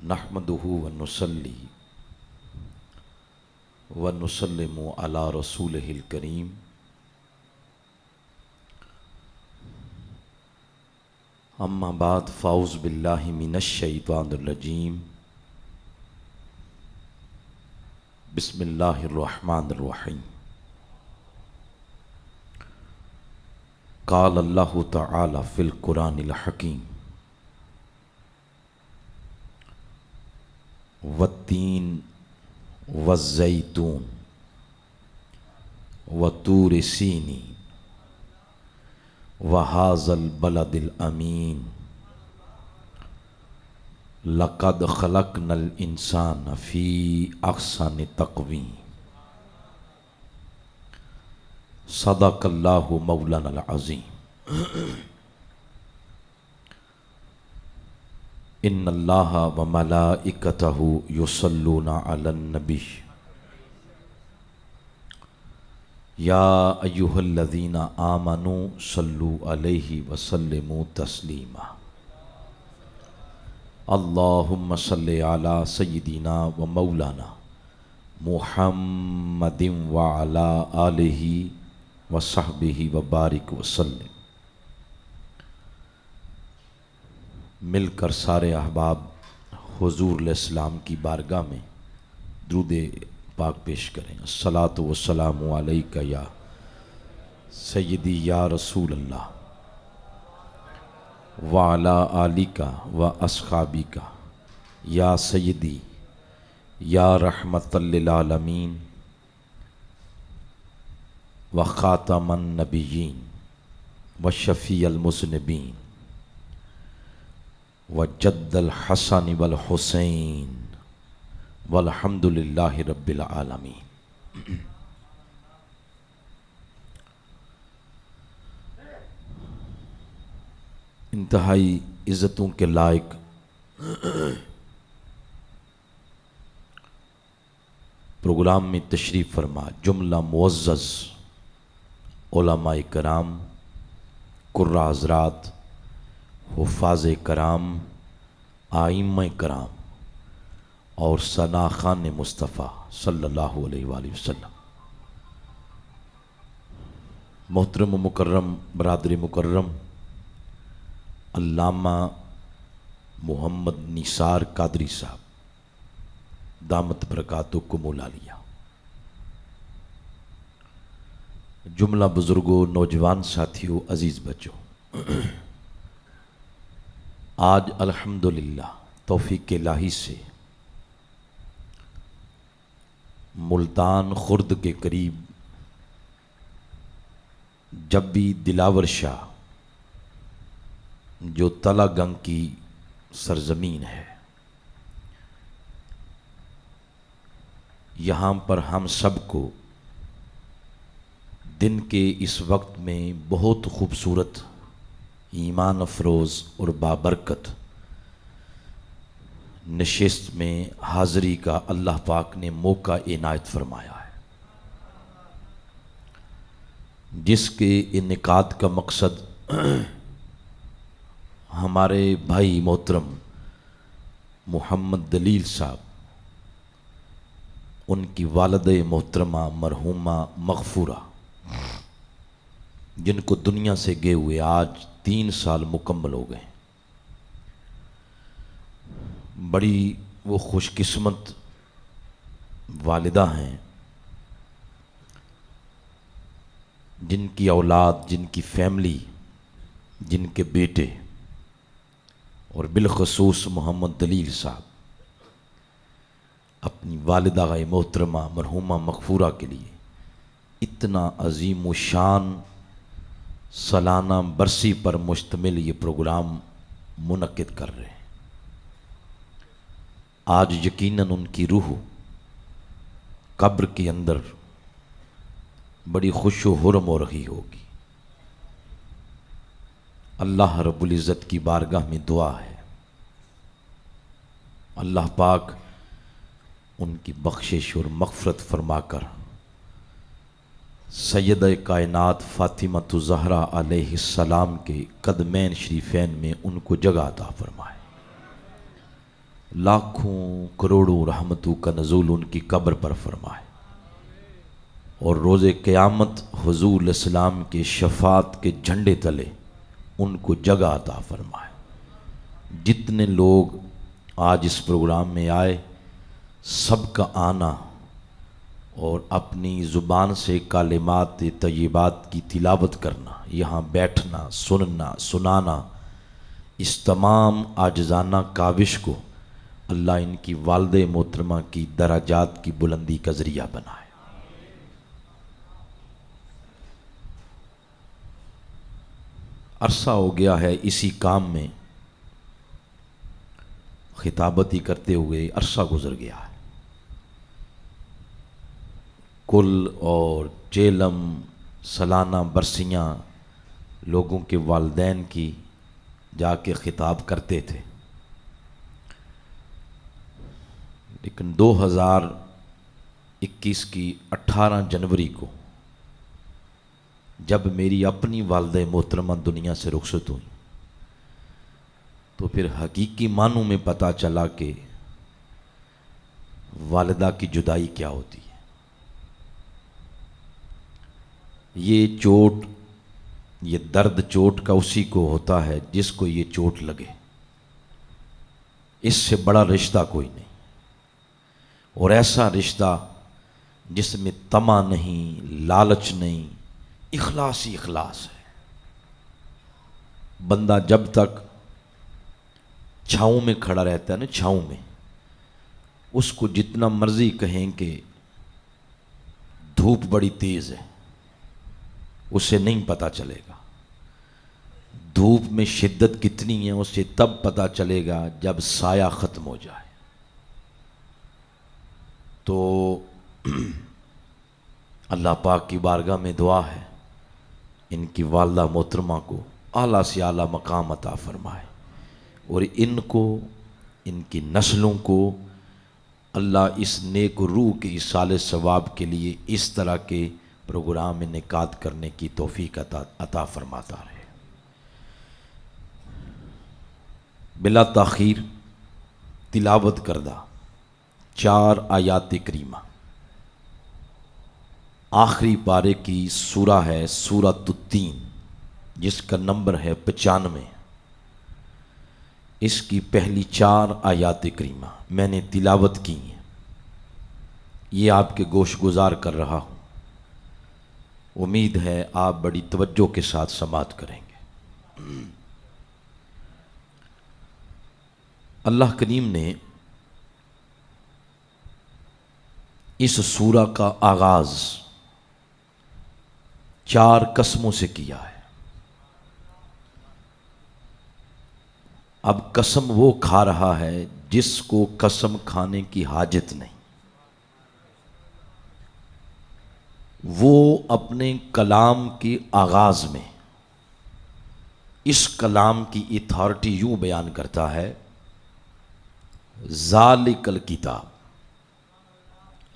نحمدہ ونصلی ونسلم علی رسولہ الکریم اما بعد فاعوذ باللہ من الشیطان الرجیم بسم اللہ الرحمن الرحیم قال اللہ تعالی فی القرآن الحکیم والتین والزیتون وطور سینین وہذا البلد الامین لقد خلقنا الانسان فی احسن تقویم صدق اللہ مولانا العظیم ان اللہ وملائکتہ یصلون علی النبی یا ایہا الذین آمنوا صلوا علیہ وسلموا تسلیما اللہم صلی علی سیدنا و مولانا محمد وعلی آلہ وصحبہ وبارک وسلم۔ مل کر سارے احباب حضور علیہ السلام کی بارگاہ میں درود پاک پیش کریں۔ الصلاۃ والسلام علیک یا سیدی یا رسول اللہ وعلی آلک و اصحابک یا سیدی یا رحمت للعالمین و خاتم النبیین و شفیع المذنبین وجد الحسن والحسین والحمد للہ رب العالمین۔ انتہائی عزتوں کے لائق پروگرام میں تشریف فرما جملہ معزز علماء کرام، قراء حضرات، حفاظ کرام، ائمہ کرام اور ثناخان مصطفیٰ صلی اللہ علیہ وآلہ وسلم۔ محترم و مکرم برادر مکرم علامہ محمد نثار قادری صاحب دامت برکاتکم العالیہ، جملہ بزرگوں، نوجوان ساتھیوں، عزیز بچوں، آج الحمدللہ توفیق الہی سے ملتان خرد کے قریب جبی دلاور شاہ جو تلا گنگ کی سرزمین ہے، یہاں پر ہم سب کو دن کے اس وقت میں بہت خوبصورت، ایمان افروز اور بابرکت نشست میں حاضری کا اللہ پاک نے موقع عنایت فرمایا ہے، جس کے انعقاد کا مقصد ہمارے بھائی محترم محمد دلیل صاحب، ان کی والدہ محترمہ مرحومہ مغفورہ، جن کو دنیا سے گئے ہوئے آج 3 سال مکمل ہو گئے، بڑی وہ خوش قسمت والدہ ہیں جن کی اولاد، جن کی فیملی، جن کے بیٹے اور بالخصوص محمد دلیل صاحب اپنی والدہ محترمہ مرحومہ مغفورہ کے لیے اتنا عظیم و شان سالانہ برسی پر مشتمل یہ پروگرام منعقد کر رہے ہیں۔ آج یقیناً ان کی روح قبر کے اندر بڑی خوش و حرم ہو رہی ہوگی۔ اللہ رب العزت کی بارگاہ میں دعا ہے اللہ پاک ان کی بخشش اور مغفرت فرما کر سیدہ کائنات فاطمہ الزہرا علیہ السلام کے قدمین شریفین میں ان کو جگہ عطا فرمائے۔ لاکھوں کروڑوں رحمتوں کا نزول ان کی قبر پر فرمائے، اور روز قیامت حضور علیہ السلام کے شفاعت کے جھنڈے تلے ان کو جگہ عطا فرمائے۔ جتنے لوگ آج اس پروگرام میں آئے، سب کا آنا اور اپنی زبان سے کلمات طیبات کی تلاوت کرنا، یہاں بیٹھنا، سننا، سنانا، اس تمام عاجزانہ کاوش کو اللہ ان کی والد محترمہ کی درجات کی بلندی کا ذریعہ بنائے۔ عرصہ ہو گیا ہے اسی کام میں خطابت ہی کرتے ہوئے، عرصہ گزر گیا ہے۔ کل اور چیلم سالانہ برسیاں لوگوں کے والدین کی جا کے خطاب کرتے تھے، لیکن 2021 کی 18 جنوری کو جب میری اپنی والدہ محترمہ دنیا سے رخصت ہوئی تو پھر حقیقی معنوں میں پتہ چلا کہ والدہ کی جدائی کیا ہوتی ہے۔ یہ چوٹ، یہ درد چوٹ کا اسی کو ہوتا ہے جس کو یہ چوٹ لگے، اس سے بڑا رشتہ کوئی نہیں، اور ایسا رشتہ جس میں طمع نہیں، لالچ نہیں، اخلاص ہی اخلاص ہے۔ بندہ جب تک چھاؤں میں کھڑا رہتا ہے نا، چھاؤں میں، اس کو جتنا مرضی کہیں کہ دھوپ بڑی تیز ہے، اسے نہیں پتہ چلے گا۔ دھوپ میں شدت کتنی ہے اسے تب پتہ چلے گا جب سایہ ختم ہو جائے۔ تو اللہ پاک کی بارگاہ میں دعا ہے ان کی والدہ محترمہ کو اعلیٰ سے اعلیٰ مقام عطا فرمائے، اور ان کو، ان کی نسلوں کو اللہ اس نیک روح کے ایصال ثواب کے لیے اس طرح کے پروگرام انعقاد کرنے کی توفیق عطا فرماتا رہے۔ بلا تاخیر تلاوت کردہ 4 آیات کریمہ، آخری پارے کی سورہ ہے سورۃ التین، جس کا نمبر ہے 95۔ اس کی پہلی 4 آیات کریمہ میں نے تلاوت کی ہیں، یہ آپ کے گوش گزار کر رہا ہوں، امید ہے آپ بڑی توجہ کے ساتھ سماعت کریں گے۔ اللہ کریم نے اس سورہ کا آغاز 4 قسموں سے کیا ہے۔ اب قسم وہ کھا رہا ہے جس کو قسم کھانے کی حاجت نہیں، وہ اپنے کلام کے آغاز میں اس کلام کی اتھارٹی یوں بیان کرتا ہے، ذالک الکتاب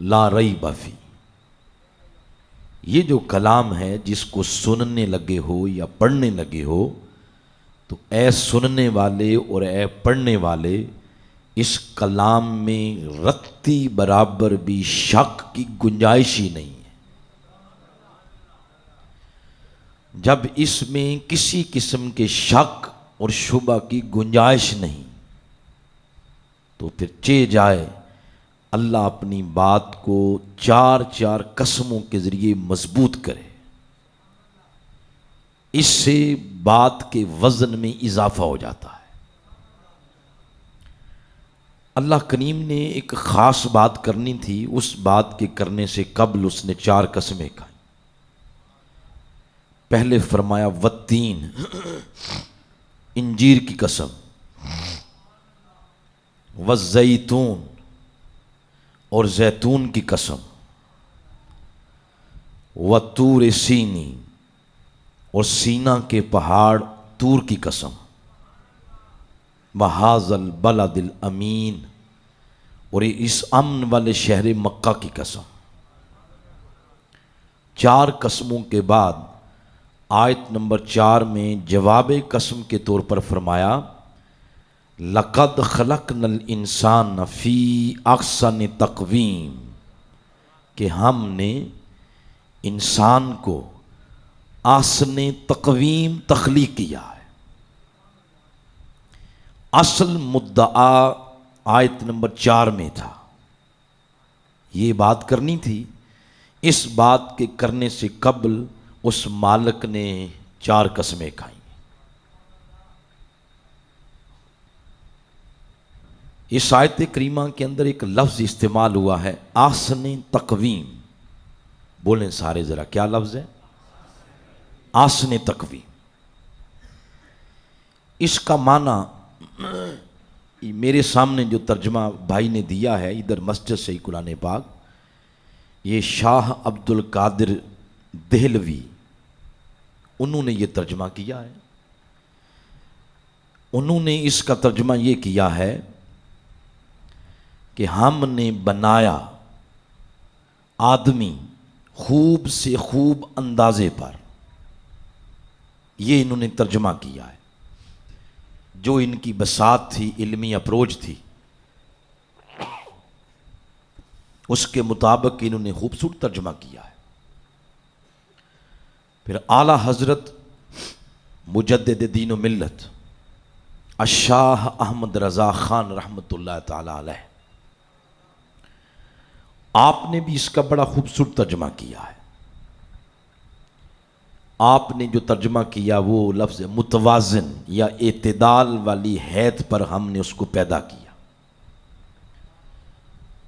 لا ریب فیہ۔ یہ جو کلام ہے جس کو سننے لگے ہو یا پڑھنے لگے ہو، تو اے سننے والے اور اے پڑھنے والے، اس کلام میں رتی برابر بھی شک کی گنجائش ہی نہیں ہے۔ جب اس میں کسی قسم کے شک اور شبہ کی گنجائش نہیں، تو پھر چہ جائے اللہ اپنی بات کو 4 قسموں کے ذریعے مضبوط کرے، اس سے بات کے وزن میں اضافہ ہو جاتا ہے۔ اللہ کریم نے ایک خاص بات کرنی تھی، اس بات کے کرنے سے قبل اس نے 4 قسمیں کھائیں۔ پہلے فرمایا والتین، انجیر کی قسم، والزیتون، اور زیتون کی قسم، وطور سینی، اور سینا کے پہاڑ طور کی قسم، وہذا البلد الامین، اور اس امن والے شہر مکہ کی قسم۔ 4 قسموں کے بعد آیت نمبر 4 میں جواب قسم کے طور پر فرمایا لقد خلقنا الانسان فی احسن تقویم، کہ ہم نے انسان کو احسن تقویم تخلیق کیا ہے۔ اصل مدعا آیت نمبر 4 میں تھا، یہ بات کرنی تھی۔ اس بات کے کرنے سے قبل اس مالک نے 4 قسمیں کھائیں۔ اس آیت کریمہ کے اندر ایک لفظ استعمال ہوا ہے، احسن تقویم۔ بولیں سارے ذرا، کیا لفظ ہے؟ احسن تقویم۔ اس کا معنی میرے سامنے جو ترجمہ بھائی نے دیا ہے ادھر مسجد سے ہی قرآن پاک، یہ شاہ عبد القادر دہلوی انہوں نے یہ ترجمہ کیا ہے۔ انہوں نے اس کا ترجمہ یہ کیا ہے کہ ہم نے بنایا آدمی خوب سے خوب اندازے پر، یہ انہوں نے ترجمہ کیا ہے۔ جو ان کی بساط تھی، علمی اپروچ تھی، اس کے مطابق انہوں نے خوبصورت ترجمہ کیا ہے۔ پھر اعلیٰ حضرت مجدد دین و ملت الشاہ احمد رضا خان رحمۃ اللہ تعالی علیہ، آپ نے بھی اس کا بڑا خوبصورت ترجمہ کیا ہے۔ آپ نے جو ترجمہ کیا وہ لفظ متوازن یا اعتدال والی حیت پر ہم نے اس کو پیدا کیا۔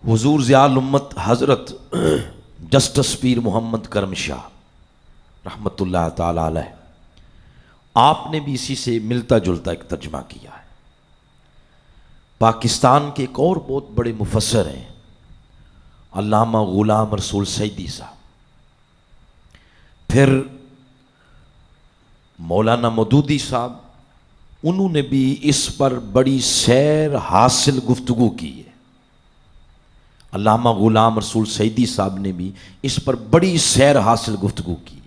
حضور ضیاء الامت حضرت جسٹس پیر محمد کرم شاہ رحمۃ اللہ تعالی علیہ، آپ نے بھی اسی سے ملتا جلتا ایک ترجمہ کیا ہے۔ پاکستان کے ایک اور بہت بڑے مفسر ہیں علامہ غلام رسول سیدی صاحب، پھر مولانا مودودی صاحب، انہوں نے بھی اس پر بڑی سیر حاصل گفتگو کی ہے۔ علامہ غلام رسول سیدی صاحب نے بھی اس پر بڑی سیر حاصل گفتگو کی ہے،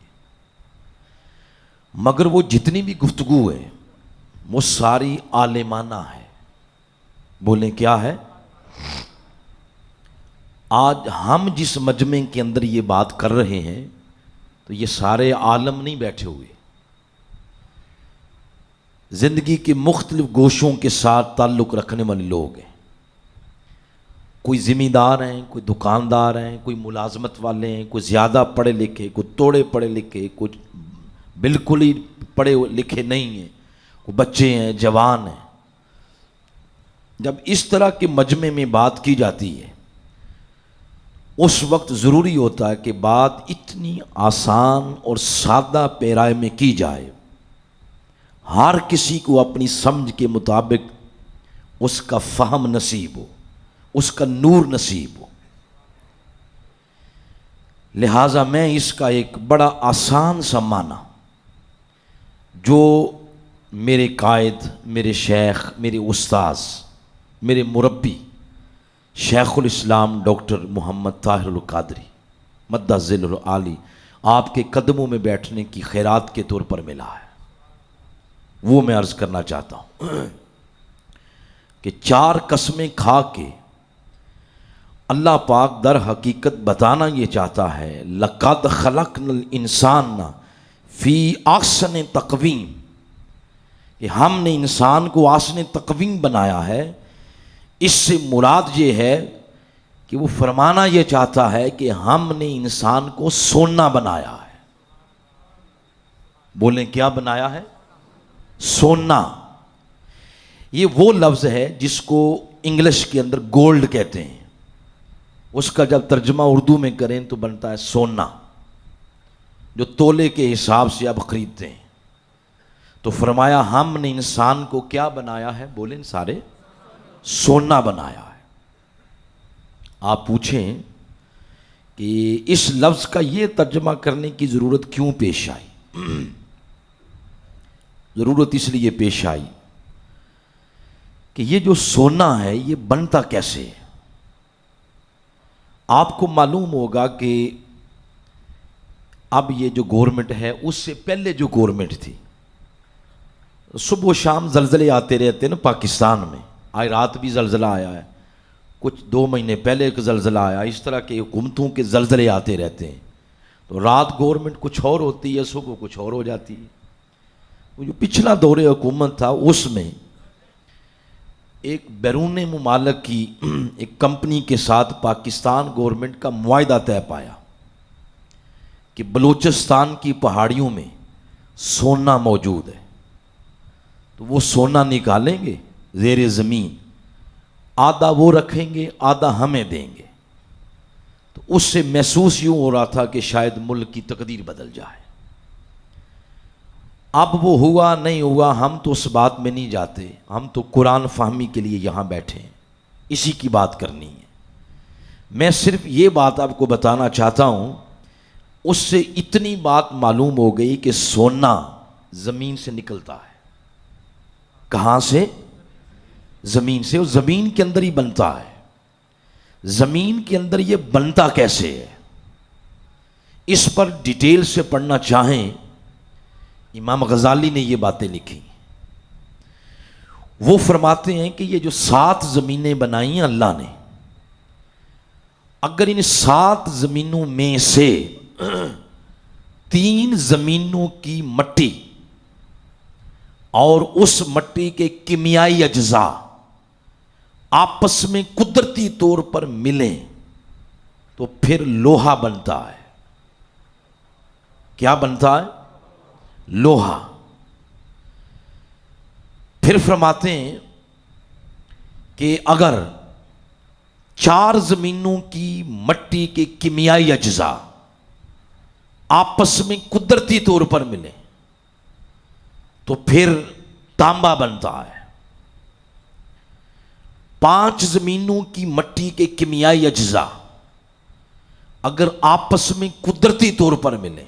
مگر وہ جتنی بھی گفتگو ہے وہ ساری عالمانہ ہے۔ بولیں کیا ہے؟ آج ہم جس مجمع کے اندر یہ بات کر رہے ہیں تو یہ سارے عالم نہیں بیٹھے ہوئے، زندگی کے مختلف گوشوں کے ساتھ تعلق رکھنے والے لوگ ہیں۔ کوئی ذمہ دار ہیں، کوئی دکاندار ہیں، کوئی ملازمت والے ہیں، کوئی زیادہ پڑھے لکھے، کوئی توڑے پڑھے لکھے، کوئی بالکل ہی پڑھے لکھے نہیں ہیں، کوئی بچے ہیں، جوان ہیں۔ جب اس طرح کے مجمع میں بات کی جاتی ہے اس وقت ضروری ہوتا ہے کہ بات اتنی آسان اور سادہ پیرائے میں کی جائے، ہر کسی کو اپنی سمجھ کے مطابق اس کا فہم نصیب ہو، اس کا نور نصیب ہو۔ لہٰذا میں اس کا ایک بڑا آسان سا معنی جو میرے قائد، میرے شیخ، میرے استاذ، میرے مربی شیخ الاسلام ڈاکٹر محمد طاہر القادری مدہ ذیل العالی، آپ کے قدموں میں بیٹھنے کی خیرات کے طور پر ملا ہے، وہ میں عرض کرنا چاہتا ہوں کہ 4 قسمیں کھا کے اللہ پاک در حقیقت بتانا یہ چاہتا ہے، لقد خلقنا الانسان فی احسن تقویم، کہ ہم نے انسان کو احسن تقویم بنایا ہے۔ اس سے مراد یہ ہے کہ وہ فرمانا یہ چاہتا ہے کہ ہم نے انسان کو سونا بنایا ہے۔ بولیں کیا بنایا ہے؟ سونا۔ یہ وہ لفظ ہے جس کو انگلش کے اندر گولڈ کہتے ہیں، اس کا جب ترجمہ اردو میں کریں تو بنتا ہے سونا، جو تولے کے حساب سے اب خریدتے ہیں۔ تو فرمایا ہم نے انسان کو کیا بنایا ہے؟ بولیں سارے، سونا بنایا ہے۔ آپ پوچھیں کہ اس لفظ کا یہ ترجمہ کرنے کی ضرورت کیوں پیش آئی؟ ضرورت اس لیے پیش آئی کہ یہ جو سونا ہے یہ بنتا کیسے ہے؟ آپ کو معلوم ہوگا کہ اب یہ جو گورنمنٹ ہے اس سے پہلے جو گورنمنٹ تھی صبح و شام زلزلے آتے رہتے ہیں نا پاکستان میں. آج رات بھی زلزلہ آیا ہے, کچھ 2 مہینے پہلے ایک زلزلہ آیا. اس طرح کے حکومتوں کے زلزلے آتے رہتے ہیں. تو رات گورنمنٹ کچھ اور ہوتی ہے, صبح کچھ اور ہو جاتی ہے. وہ جو پچھلا دور حکومت تھا اس میں ایک بیرون ممالک کی ایک کمپنی کے ساتھ پاکستان گورنمنٹ کا معاہدہ طے پایا کہ بلوچستان کی پہاڑیوں میں سونا موجود ہے, تو وہ سونا نکالیں گے زیر زمین, آدھا وہ رکھیں گے آدھا ہمیں دیں گے. تو اس سے محسوس یوں ہو رہا تھا کہ شاید ملک کی تقدیر بدل جائے. اب وہ ہوا نہیں ہوا ہم تو اس بات میں نہیں جاتے, ہم تو قرآن فہمی کے لیے یہاں بیٹھے ہیں, اسی کی بات کرنی ہے. میں صرف یہ بات آپ کو بتانا چاہتا ہوں, اس سے اتنی بات معلوم ہو گئی کہ سونا زمین سے نکلتا ہے. کہاں سے؟ زمین سے. اور زمین کے اندر ہی بنتا ہے. زمین کے اندر یہ بنتا کیسے ہے, اس پر ڈیٹیل سے پڑھنا چاہیں امام غزالی نے یہ باتیں لکھی. وہ فرماتے ہیں کہ یہ جو 7 زمینیں بنائی ہیں اللہ نے, اگر ان 7 زمینوں میں سے 3 زمینوں کی مٹی اور اس مٹی کے کیمیائی اجزاء آپس میں قدرتی طور پر ملیں تو پھر لوہا بنتا ہے. کیا بنتا ہے؟ لوہا. پھر فرماتے ہیں کہ اگر 4 زمینوں کی مٹی کے کیمیائی اجزاء آپس میں قدرتی طور پر ملیں تو پھر تانبا بنتا ہے. 5 زمینوں کی مٹی کے کیمیائی اجزاء اگر آپس میں قدرتی طور پر ملیں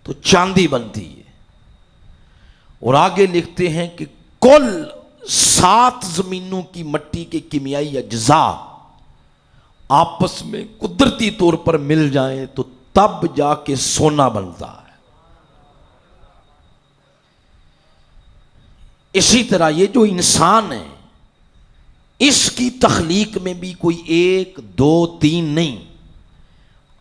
تو چاندی بنتی ہے. اور آگے لکھتے ہیں کہ کل 7 زمینوں کی مٹی کے کیمیائی اجزاء آپس میں قدرتی طور پر مل جائیں تو تب جا کے سونا بنتا ہے. اسی طرح یہ جو انسان ہے اس کی تخلیق میں بھی کوئی 1 2 3 نہیں,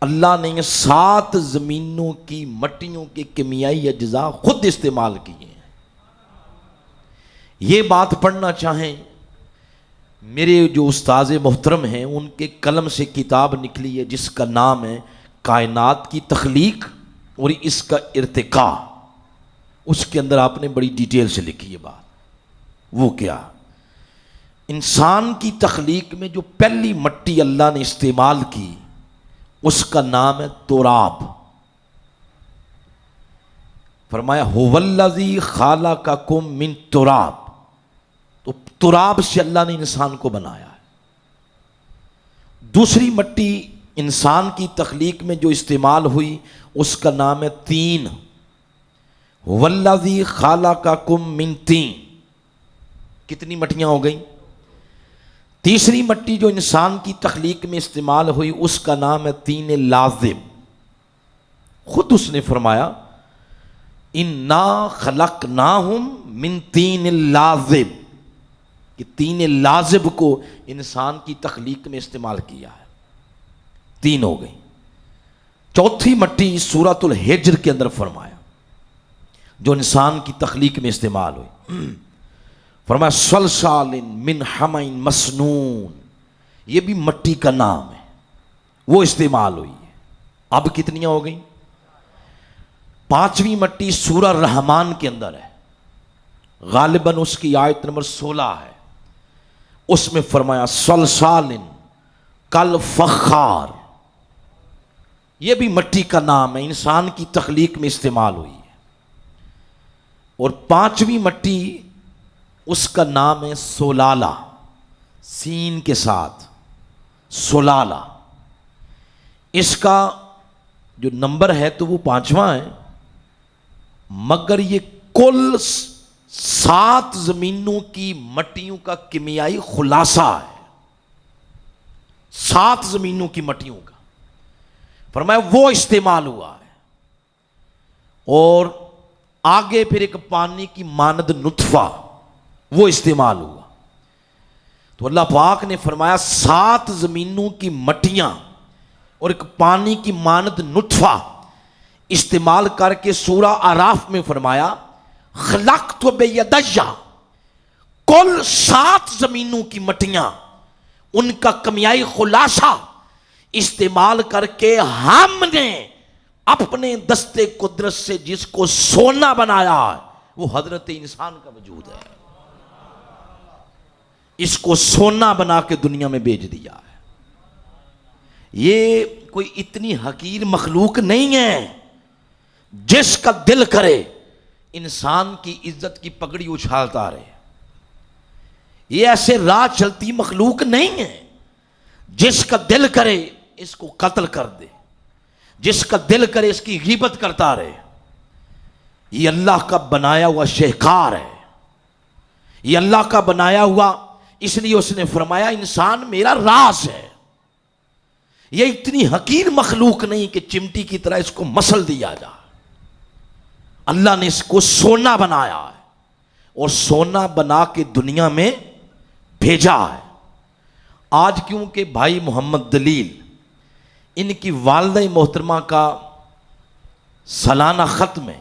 اللہ نے 7 زمینوں کی مٹیوں کے کیمیائی اجزاء خود استعمال کیے ہیں. یہ بات پڑھنا چاہیں, میرے جو استاذ محترم ہیں ان کے قلم سے کتاب نکلی ہے جس کا نام ہے کائنات کی تخلیق اور اس کا ارتقاء. اس کے اندر آپ نے بڑی ڈیٹیل سے لکھی ہے بات. وہ کیا؟ انسان کی تخلیق میں جو پہلی مٹی اللہ نے استعمال کی اس کا نام ہے تراب. فرمایا هو الذی خلقکم من تراب, تو تراب سے اللہ نے انسان کو بنایا ہے. دوسری مٹی انسان کی تخلیق میں جو استعمال ہوئی اس کا نام ہے تین. هو الذی خلقکم من طین. کتنی مٹیاں ہو گئیں؟ تیسری مٹی جو انسان کی تخلیق میں استعمال ہوئی اس کا نام ہے تین لازب. خود اس نے فرمایا انا خلقناہم من تین لازب, کہ تین لازب کو انسان کی تخلیق میں استعمال کیا ہے. 3 ہو گئی. چوتھی مٹی سورۃ الحجر کے اندر فرمایا جو انسان کی تخلیق میں استعمال ہوئی, فرمایا صلصال من حمأ مسنون. یہ بھی مٹی کا نام ہے, وہ استعمال ہوئی ہے. اب کتنی ہو گئیں؟ 5ویں مٹی سورہ رحمان کے اندر ہے, غالباً اس کی آیت نمبر 16 ہے. اس میں فرمایا صلصال کالفخار. یہ بھی مٹی کا نام ہے, انسان کی تخلیق میں استعمال ہوئی ہے. اور 5ویں مٹی اس کا نام ہے سولالہ, سین کے ساتھ سولالہ. اس کا جو نمبر ہے تو وہ 5واں ہے, مگر یہ کل 7 زمینوں کی مٹیوں کا کیمیائی خلاصہ ہے. 7 زمینوں کی مٹیوں کا فرمایا وہ استعمال ہوا ہے. اور آگے پھر ایک پانی کی مانند نطفہ وہ استعمال ہوا. تو اللہ پاک نے فرمایا 7 زمینوں کی مٹیاں اور ایک پانی کی مانند نطفہ استعمال کر کے سورہ اعراف میں فرمایا خلقت بیدی، کل 7 زمینوں کی مٹیاں ان کا کیمیائی خلاصہ استعمال کر کے ہم نے اپنے دستے قدرت سے جس کو سونا بنایا ہے وہ حضرت انسان کا وجود ہے. اس کو سونا بنا کے دنیا میں بیچ دیا ہے. یہ کوئی اتنی حقیر مخلوق نہیں ہے جس کا دل کرے انسان کی عزت کی پگڑی اچھالتا رہے. یہ ایسے راہ چلتی مخلوق نہیں ہے جس کا دل کرے اس کو قتل کر دے، جس کا دل کرے اس کی غیبت کرتا رہے. یہ اللہ کا بنایا ہوا شہکار ہے، یہ اللہ کا بنایا ہوا، اس لیے اس نے فرمایا انسان میرا راز ہے. یہ اتنی حقیر مخلوق نہیں کہ چمٹی کی طرح اس کو مسل دیا جائے. اللہ نے اس کو سونا بنایا ہے اور سونا بنا کے دنیا میں بھیجا ہے. آج کیونکہ بھائی محمد دلیل ان کی والدہ محترمہ کا سالانہ ختم ہے،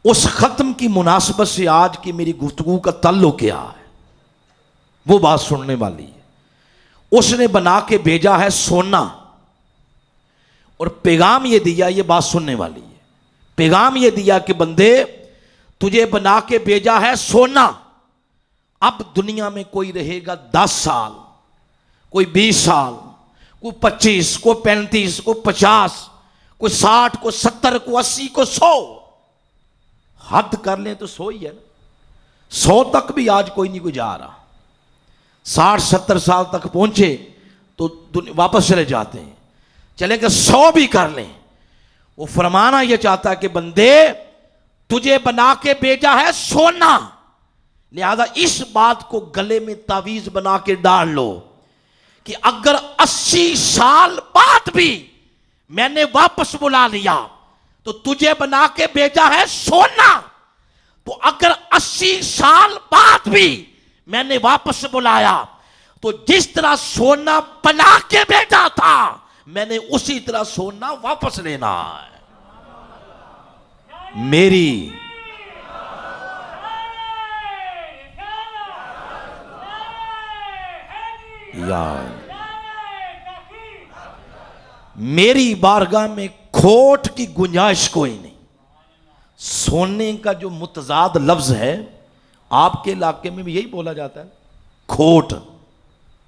اس ختم کی مناسبت سے آج کی میری گفتگو کا تعلق کیا ہے وہ بات سننے والی ہے. اس نے بنا کے بھیجا ہے سونا اور پیغام یہ دیا، یہ بات سننے والی ہے. پیغام یہ دیا کہ بندے تجھے بنا کے بھیجا ہے سونا. اب دنیا میں کوئی رہے گا 10 سال، کوئی 20 سال، کوئی 25، کوئی 35، کوئی 50، کوئی 60، کوئی 70، کوئی 80، کوئی 100. حد کر لیں تو 100 ہی ہے نا. 100 تک بھی آج کوئی نہیں کوئی جا رہا. 60-70 سال تک پہنچے تو واپس چلے جاتے ہیں. چلے کہ 100 بھی کر لیں. وہ فرمانا یہ چاہتا ہے کہ بندے تجھے بنا کے بھیجا ہے سونا، لہذا اس بات کو گلے میں تعویذ بنا کے ڈال لو کہ اگر 80 سال بعد بھی میں نے واپس بلا لیا تو تجھے بنا کے بھیجا ہے سونا. تو اگر 80 سال بعد بھی میں نے واپس بلایا تو جس طرح سونا بنا کے بھیجا تھا میں نے اسی طرح سونا واپس لینا ہے. میری میری بارگاہ میں کھوٹ کی گنجائش کوئی نہیں. سونے کا جو متضاد لفظ ہے آپ کے علاقے میں بھی یہی بولا جاتا ہے کھوٹ.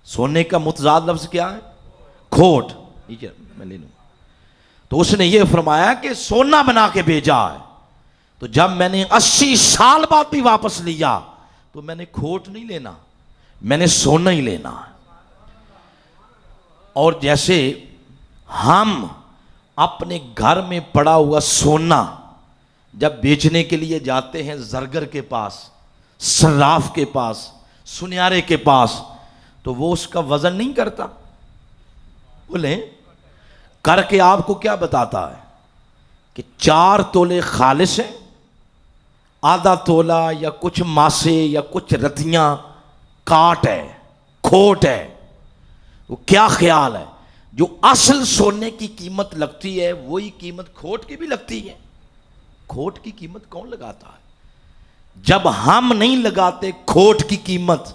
سونے کا متضاد لفظ کیا ہے؟ کھوٹ. میں لے لوں. تو اس نے یہ فرمایا کہ سونا بنا کے بھیجا ہے. تو جب میں نے 80 سال بعد بھی واپس لیا تو میں نے کھوٹ نہیں لینا، میں نے سونا ہی لینا. اور جیسے ہم اپنے گھر میں پڑا ہوا سونا جب بیچنے کے لیے جاتے ہیں زرگر کے پاس، صراف کے پاس، سنیارے کے پاس، تو وہ اس کا وزن نہیں کرتا. بولیں کر کے آپ کو کیا بتاتا ہے کہ 4 تولے خالص ہیں، آدھا تولا یا کچھ ماسے یا کچھ رتیاں کاٹ ہے، کھوٹ ہے. وہ کیا خیال ہے جو اصل سونے کی قیمت لگتی ہے وہی قیمت کھوٹ کی بھی لگتی ہے. کھوٹ کی قیمت کون لگاتا ہے؟ جب ہم نہیں لگاتے کھوٹ کی قیمت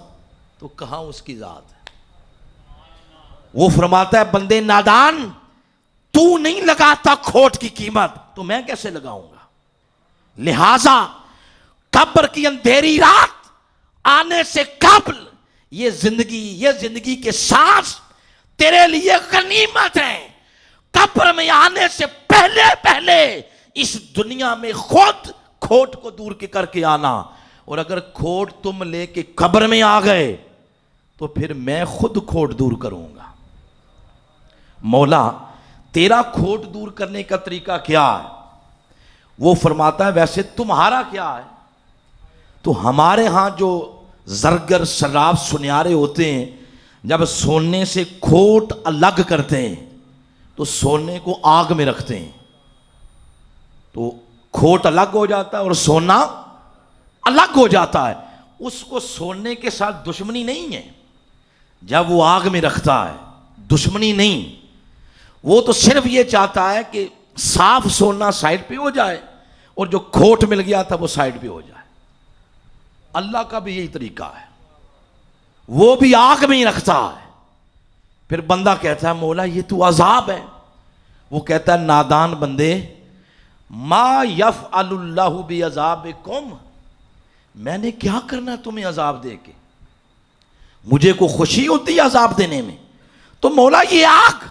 تو کہاں اس کی ذات ہے؟ وہ فرماتا ہے بندے نادان تو نہیں لگاتا کھوٹ کی قیمت تو میں کیسے لگاؤں گا؟ لہذا قبر کی اندھیری رات آنے سے قبل یہ زندگی کے سانس تیرے لیے غنیمت ہے. قبر میں آنے سے پہلے اس دنیا میں خود کھوٹ کو دور کر کے آنا. اور اگر کھوٹ تم لے کے قبر میں آ گئے تو پھر میں خود کھوٹ دور کروں گا. مولا تیرا کھوٹ دور کرنے کا طریقہ کیا ہے؟ وہ فرماتا ہے ویسے تمہارا کیا ہے؟ تو ہمارے ہاں جو زرگر صراف سنیارے ہوتے ہیں جب سونے سے کھوٹ الگ کرتے ہیں تو سونے کو آگ میں رکھتے ہیں. تو کھوٹ الگ ہو جاتا ہے اور سونا الگ ہو جاتا ہے. اس کو سونے کے ساتھ دشمنی نہیں ہے جب وہ آگ میں رکھتا ہے, دشمنی نہیں. وہ تو صرف یہ چاہتا ہے کہ صاف سونا سائڈ پہ ہو جائے اور جو کھوٹ مل گیا تھا وہ سائڈ پہ ہو جائے. اللہ کا بھی یہی طریقہ ہے, وہ بھی آگ میں ہی رکھتا ہے. پھر بندہ کہتا ہے مولا یہ تو عذاب ہے. وہ کہتا ہے نادان بندے, ما یفعل اللہ بعذابکم, میں نے کیا کرنا ہے تمہیں عذاب دے کے؟ مجھے کو خوشی ہوتی ہے عذاب دینے میں؟ تو مولا یہ آگ,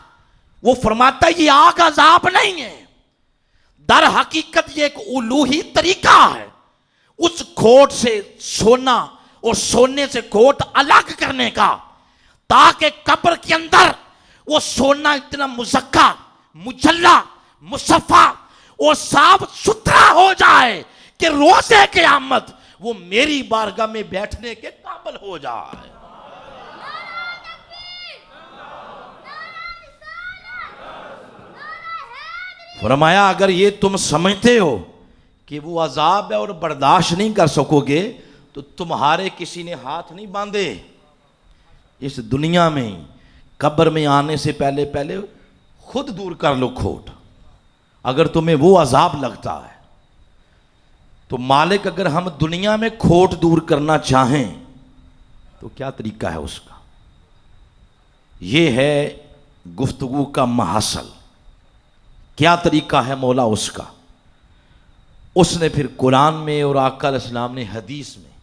وہ فرماتا ہے یہ آگ عذاب نہیں ہے, در حقیقت یہ ایک الوہی طریقہ ہے اس کھوٹ سے سونا اور سونے سے کھوٹ الگ کرنے کا, تاکہ قبر کے اندر وہ سونا اتنا مزکا, مجلہ, مصفا اور صاف ستھرا ہو جائے کہ روز قیامت وہ میری بارگاہ میں بیٹھنے کے قابل ہو جائے. فرمایا اگر یہ تم سمجھتے ہو کہ وہ عذاب ہے اور برداشت نہیں کر سکو گے تو تمہارے کسی نے ہاتھ نہیں باندھے اس دنیا میں. قبر میں آنے سے پہلے خود دور کر لو کھوٹ. اگر تمہیں وہ عذاب لگتا ہے تو مالک اگر ہم دنیا میں کھوٹ دور کرنا چاہیں تو کیا طریقہ ہے اس کا؟ یہ ہے گفتگو کا محاصل. کیا طریقہ ہے مولا اس کا؟ اس نے پھر قرآن میں اور آقا علیہ السلام نے حدیث میں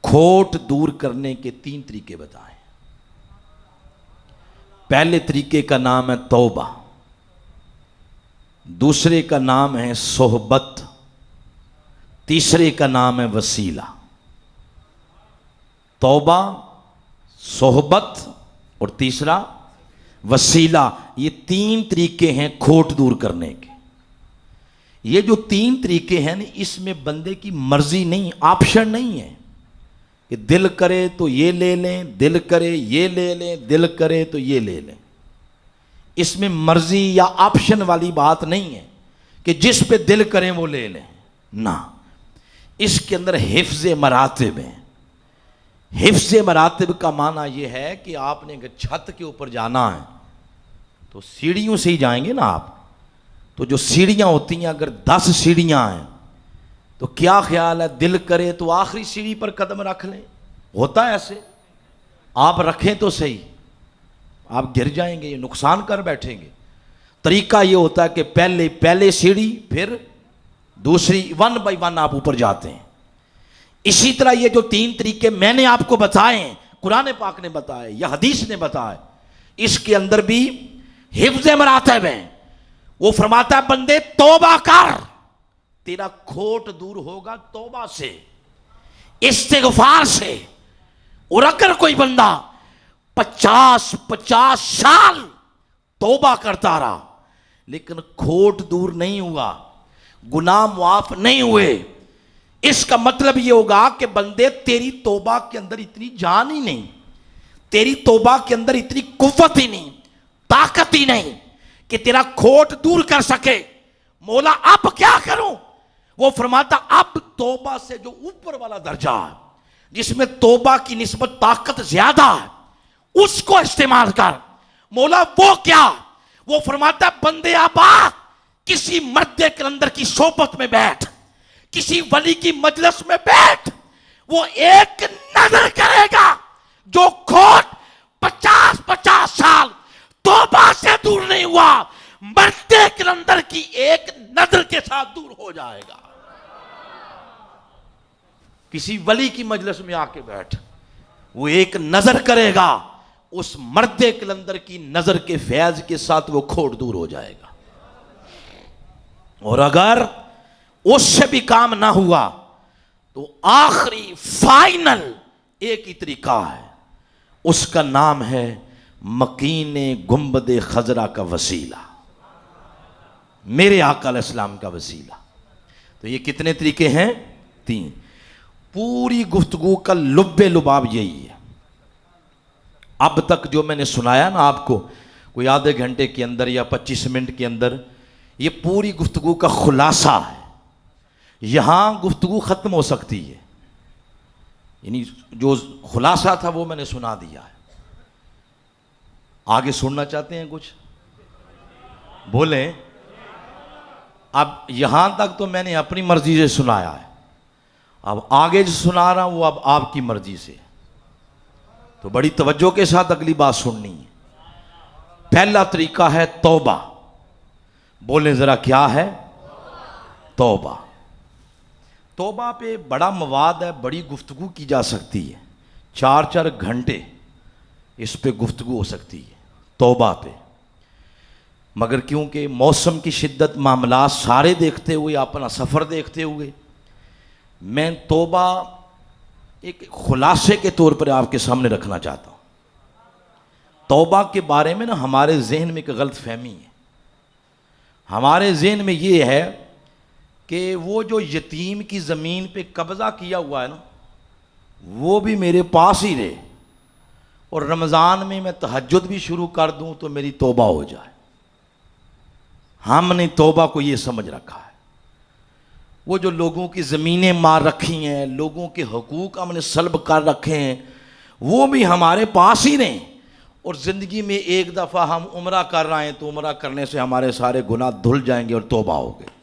کھوٹ دور کرنے کے 3 طریقے بتائے. پہلے طریقے کا نام ہے توبہ, دوسرے کا نام ہے صحبت, تیسرے کا نام ہے وسیلہ. توبہ, صحبت اور تیسرا وسیلہ, یہ 3 طریقے ہیں کھوٹ دور کرنے کے. یہ جو 3 طریقے ہیں اس میں بندے کی مرضی نہیں, آپشن نہیں ہے کہ دل کرے تو یہ لے لیں, دل کرے یہ لے لیں, دل کرے تو یہ لے لیں. اس میں مرضی یا آپشن والی بات نہیں ہے کہ جس پہ دل کریں وہ لے لیں, نہ. اس کے اندر حفظ مراتب ہیں. حفظ مراتب کا معنی یہ ہے کہ آپ نے اگر چھت کے اوپر جانا ہے تو سیڑھیوں سے ہی جائیں گے نا آپ. تو جو سیڑھیاں ہوتی ہیں اگر 10 سیڑھیاں ہیں تو کیا خیال ہے دل کرے تو آخری سیڑھی پر قدم رکھ لیں؟ ہوتا ہے ایسے؟ آپ رکھیں تو صحیح, آپ گر جائیں گے, یہ نقصان کر بیٹھیں گے. طریقہ یہ ہوتا ہے کہ پہلے سیڑھی پھر دوسری, 1 بائی 1 آپ اوپر جاتے ہیں. اسی طرح یہ جو 3 طریقے میں نے آپ کو بتائے ہیں, قرآن پاک نے بتائے یا حدیث نے بتائے, اس کے اندر بھی حفظ مراتب ہیں. وہ فرماتا ہے بندے توبہ کر, تیرا کھوٹ دور ہوگا توبہ سے, استغفار سے. اور اگر کوئی بندہ 50 سال توبہ کرتا رہا لیکن کھوٹ دور نہیں ہوا, گناہ معاف نہیں ہوئے, اس کا مطلب یہ ہوگا کہ بندے تیری توبہ کے اندر اتنی جان ہی نہیں, تیری توبہ کے اندر اتنی قوت ہی نہیں, طاقت ہی نہیں کہ تیرا کھوٹ دور کر سکے. مولا اب کیا کروں؟ وہ فرماتا اب توبہ سے جو اوپر والا درجہ ہے جس میں توبہ کی نسبت طاقت زیادہ ہے اس کو استعمال کر. مولا وہ کیا؟ وہ فرماتا ہے بندے اب آ, کسی مرد کلندر کی صحبت میں بیٹھ, کسی ولی کی مجلس میں بیٹھ, وہ ایک نظر کرے گا جو کھوٹ 50 سال توبہ سے دور نہیں ہوا, مرد کلندر کی ایک نظر کے ساتھ دور ہو جائے گا. کسی ولی کی مجلس میں آ کے بیٹھ, وہ ایک نظر کرے گا, اس مرد کلندر کی نظر کے فیض کے ساتھ وہ کھوٹ دور ہو جائے گا. اور اگر اس سے بھی کام نہ ہوا تو آخری فائنل ایک ہی طریقہ ہے, اس کا نام ہے مکین گنبد خضرا کا وسیلہ, میرے آقا علیہ السلام کا وسیلہ. تو یہ کتنے طریقے ہیں؟ 3. پوری گفتگو کا لب لباب یہی ہے. اب تک جو میں نے سنایا نا آپ کو, کوئی آدھے گھنٹے کے اندر یا 25 منٹ کے اندر, یہ پوری گفتگو کا خلاصہ ہے. یہاں گفتگو ختم ہو سکتی ہے، یعنی جو خلاصہ تھا وہ میں نے سنا دیا ہے. آگے سننا چاہتے ہیں کچھ؟ بولیں. اب یہاں تک تو میں نے اپنی مرضی سے سنایا ہے، اب آگے جو سنا رہا ہوں وہ اب آپ کی مرضی سے، تو بڑی توجہ کے ساتھ اگلی بات سننی ہے. پہلا طریقہ ہے توبہ. بولیں ذرا کیا ہے؟ توبہ. توبہ پہ بڑا مواد ہے، بڑی گفتگو کی جا سکتی ہے، 4 گھنٹے اس پہ گفتگو ہو سکتی ہے توبہ پہ. مگر کیونکہ موسم کی شدت، معاملات سارے دیکھتے ہوئے، اپنا سفر دیکھتے ہوئے، میں توبہ ایک خلاصے کے طور پر آپ کے سامنے رکھنا چاہتا ہوں. توبہ کے بارے میں نا ہمارے ذہن میں ایک غلط فہمی ہے. ہمارے ذہن میں یہ ہے کہ وہ جو یتیم کی زمین پہ قبضہ کیا ہوا ہے نا، وہ بھی میرے پاس ہی رہے، اور رمضان میں تہجد بھی شروع کر دوں تو میری توبہ ہو جائے. ہم نے توبہ کو یہ سمجھ رکھا ہے، وہ جو لوگوں کی زمینیں مار رکھی ہیں، لوگوں کے حقوق ہم نے سلب کر رکھے ہیں، وہ بھی ہمارے پاس ہی رہیں، اور زندگی میں ایک دفعہ ہم عمرہ کر رہے ہیں تو عمرہ کرنے سے ہمارے سارے گناہ دھل جائیں گے اور توبہ ہو گئے.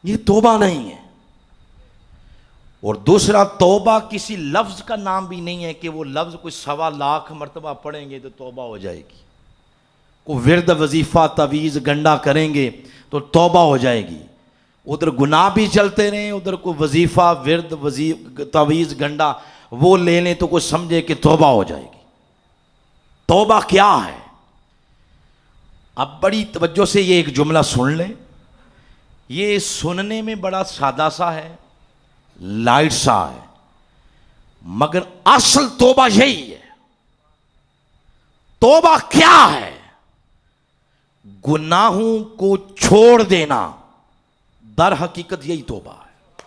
یہ توبہ نہیں ہے. اور دوسرا، توبہ کسی لفظ کا نام بھی نہیں ہے کہ وہ لفظ کوئی 1.25 لاکھ مرتبہ پڑھیں گے تو توبہ ہو جائے گی، کوئی ورد وظیفہ تعویذ گنڈا کریں گے تو توبہ ہو جائے گی. ادھر گناہ بھی چلتے رہیں، ادھر کوئی وظیفہ ورد تعویذ گنڈا وہ لے لیں تو کوئی سمجھے کہ توبہ ہو جائے گی. توبہ کیا ہے؟ اب بڑی توجہ سے یہ ایک جملہ سن لیں. یہ سننے میں بڑا سادہ سا ہے، لائٹ سا ہے، مگر اصل توبہ یہی ہے. توبہ کیا ہے؟ گناہوں کو چھوڑ دینا، در حقیقت یہی توبہ ہے.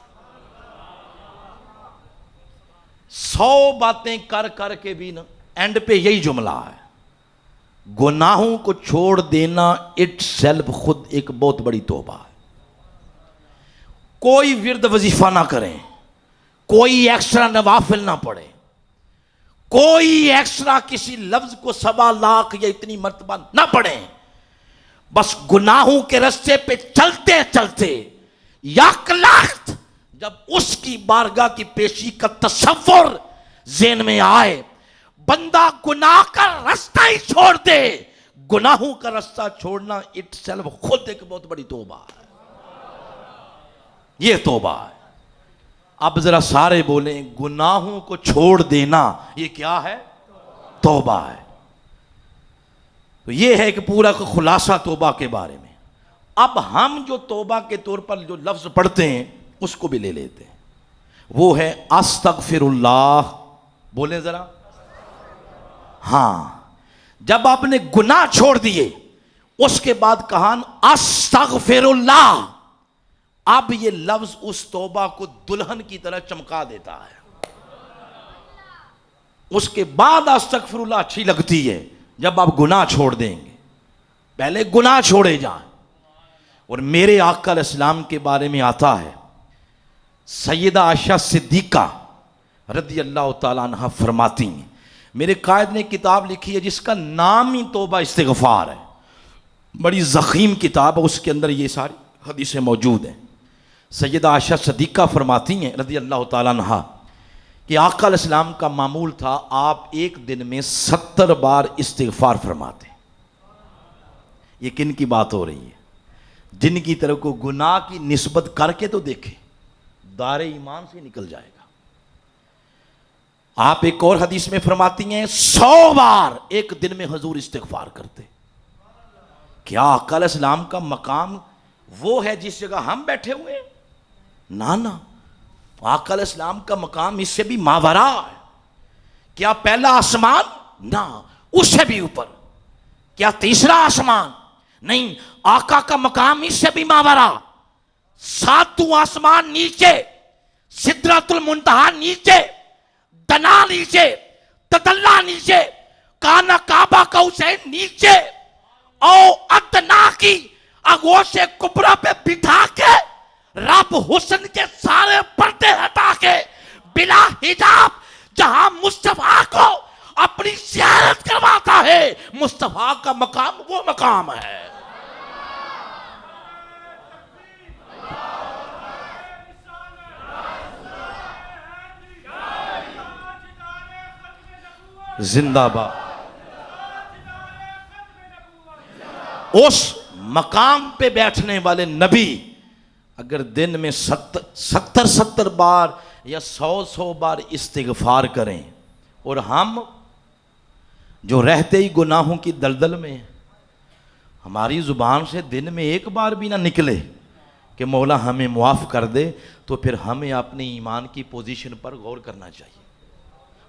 100 باتیں کر کر کے بھی نا اینڈ پہ یہی جملہ ہے. گناہوں کو چھوڑ دینا اٹ سیلف خود ایک بہت بڑی توبہ ہے. کوئی ورد وظیفہ نہ کریں، کوئی ایکسٹرا نوافل نہ پڑھیں، کوئی ایکسٹرا کسی لفظ کو 1.25 لاکھ یا اتنی مرتبہ نہ پڑھیں. بس گناہوں کے رستے پہ چلتے چلتے یا کلاخت جب اس کی بارگاہ کی پیشی کا تصور ذہن میں آئے، بندہ گناہ کا رستہ ہی چھوڑ دے. گناہوں کا رستہ چھوڑنا اٹ سیلف خود ایک بہت بڑی توبہ ہے. یہ توبہ ہے. اب ذرا سارے بولیں، گناہوں کو چھوڑ دینا یہ کیا ہے؟ توبہ ہے. تو یہ ہے کہ پورا خلاصہ توبہ کے بارے میں. اب ہم جو توبہ کے طور پر جو لفظ پڑھتے ہیں اس کو بھی لے لیتے ہیں. وہ ہے استغفر اللہ. بولیں ذرا. ہاں، جب آپ نے گناہ چھوڑ دیے اس کے بعد کہا استغفر اللہ، اب یہ لفظ اس توبہ کو دلہن کی طرح چمکا دیتا ہے. اس کے بعد استغفر اللہ اچھی لگتی ہے جب آپ گناہ چھوڑ دیں گے. پہلے گناہ چھوڑے جائیں. اور میرے آقا علیہ السلام کے بارے میں آتا ہے، سیدہ عائشہ صدیقہ رضی اللہ تعالیٰ عنہ فرماتی ہیں، میرے قائد نے کتاب لکھی ہے جس کا نام ہی توبہ استغفار ہے. بڑی ضخیم کتاب ہے، اس کے اندر یہ ساری حدیثیں موجود ہیں. سیدہ عائشہ صدیقہ فرماتی ہیں رضی اللہ تعالیٰ عنہ کہ آقا علیہ السلام کا معمول تھا آپ ایک دن میں 70 بار استغفار فرماتے. یہ کن کی بات ہو رہی ہے؟ جن کی طرف کو گناہ کی نسبت کر کے تو دیکھیں، دار ایمان سے نکل جائے گا. آپ ایک اور حدیث میں فرماتی ہیں 100 بار ایک دن میں حضور استغفار کرتے. کیا آقا علیہ السلام کا مقام وہ ہے جس جگہ ہم بیٹھے ہوئے ہیں؟ نہ، آقا علیہ السلام کا مقام اس سے بھی ماورا ہے. کیا پہلا آسمان؟ نہ، اس سے بھی اوپر. کیا تیسرا آسمان؟ نہیں، آقا کا مقام اس سے بھی ماورا. 7واں آسمان نیچے، سدرۃ المنتہا نیچے، دنا نیچے، تدلا نیچے، کانا کعبہ کا حسین نیچے، او ادنا کی اگوش کبرا پہ بٹھا کے رب حسن کے سارے پردے ہٹا کے بلا حجاب جہاں مصطفیٰ کو اپنی زیارت کرواتا ہے، مصطفیٰ کا مقام وہ مقام ہے۔ زندہ باد۔ اس مقام پہ بیٹھنے والے نبی اگر دن میں 70 بار یا 100 بار استغفار کریں، اور ہم جو رہتے ہی گناہوں کی دلدل میں ہیں، ہماری زبان سے دن میں ایک بار بھی نہ نکلے کہ مولا ہمیں معاف کر دے، تو پھر ہمیں اپنی ایمان کی پوزیشن پر غور کرنا چاہیے۔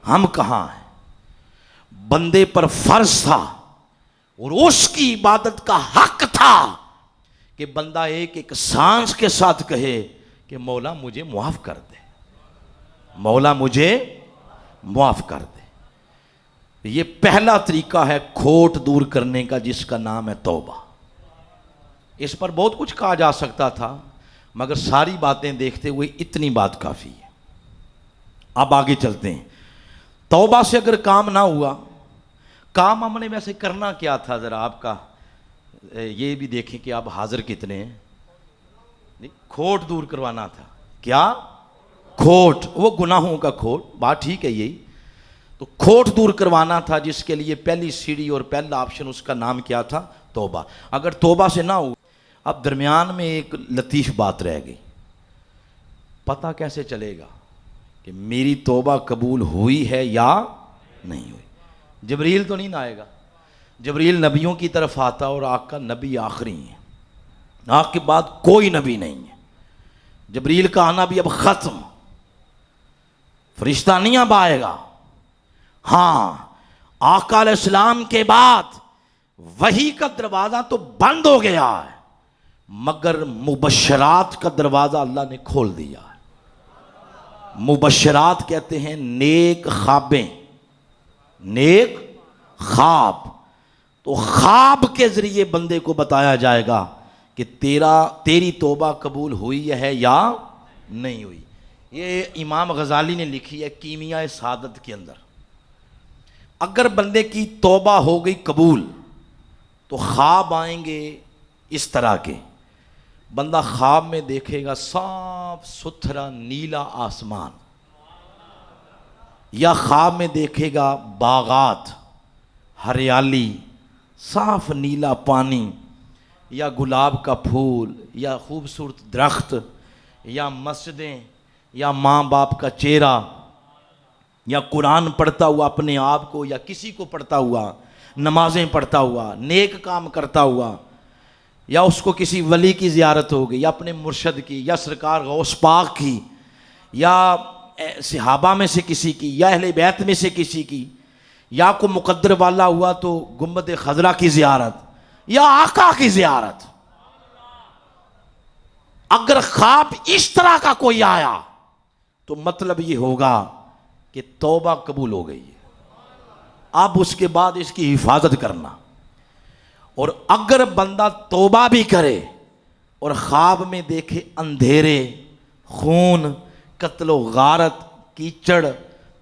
ہم کہاں ہیں؟ بندے پر فرض تھا اور اس کی عبادت کا حق تھا کہ بندہ ایک ایک سانس کے ساتھ کہے کہ مولا مجھے معاف کر دے، مولا مجھے معاف کر دے۔ یہ پہلا طریقہ ہے کھوٹ دور کرنے کا، جس کا نام ہے توبہ۔ اس پر بہت کچھ کہا جا سکتا تھا، مگر ساری باتیں دیکھتے ہوئے اتنی بات کافی ہے۔ اب آگے چلتے ہیں۔ توبہ سے اگر کام نہ ہوا، کام ہم نے ویسے کرنا کیا تھا؟ ذرا آپ کا یہ بھی دیکھیں کہ آپ حاضر کتنے ہیں۔ کھوٹ دور کروانا تھا۔ کیا؟ کھوٹ، وہ گناہوں کا کھوٹ، بات ٹھیک ہے یہی تو کھوٹ دور کروانا تھا، جس کے لیے پہلی سیڑھی اور پہلا آپشن اس کا نام کیا تھا؟ توبہ۔ اگر توبہ سے نہ ہو، اب درمیان میں ایک لطیف بات رہ گئی۔ پتہ کیسے چلے گا کہ میری توبہ قبول ہوئی ہے یا نہیں ہوئی؟ جبریل تو نہیں نہ آئے گا۔ جبریل نبیوں کی طرف آتا اور آگ کا نبی آخری ہے، آگ کے بعد کوئی نبی نہیں ہے۔ جبریل کا آنا بھی اب ختم، فرشتہ نہیں اب آئے گا۔ ہاں، آقا علیہ السلام کے بعد وحی کا دروازہ تو بند ہو گیا ہے، مگر مبشرات کا دروازہ اللہ نے کھول دیا ہے۔ مبشرات کہتے ہیں نیک خوابیں، نیک خواب۔ تو خواب کے ذریعے بندے کو بتایا جائے گا کہ تیری توبہ قبول ہوئی ہے یا نہیں ہوئی۔ یہ امام غزالی نے لکھی ہے کیمیائے سعادت کے اندر۔ اگر بندے کی توبہ ہو گئی قبول تو خواب آئیں گے اس طرح کے، بندہ خواب میں دیکھے گا صاف ستھرا نیلا آسمان، یا خواب میں دیکھے گا باغات، ہریالی، صاف نیلا پانی، یا گلاب کا پھول، یا خوبصورت درخت، یا مسجدیں، یا ماں باپ کا چہرہ، یا قرآن پڑھتا ہوا اپنے آپ کو یا کسی کو پڑھتا ہوا، نمازیں پڑھتا ہوا، نیک کام کرتا ہوا، یا اس کو کسی ولی کی زیارت ہو گئی، یا اپنے مرشد کی، یا سرکار غوث پاک کی، یا صحابہ میں سے کسی کی، یا اہل بیت میں سے کسی کی، یا کوئی مقدر والا ہوا تو گنبد خضرا کی زیارت، یا آقا کی زیارت۔ اگر خواب اس طرح کا کوئی آیا تو مطلب یہ ہوگا کہ توبہ قبول ہو گئی ہے، اب اس کے بعد اس کی حفاظت کرنا۔ اور اگر بندہ توبہ بھی کرے اور خواب میں دیکھے اندھیرے، خون، قتل و غارت، کیچڑ،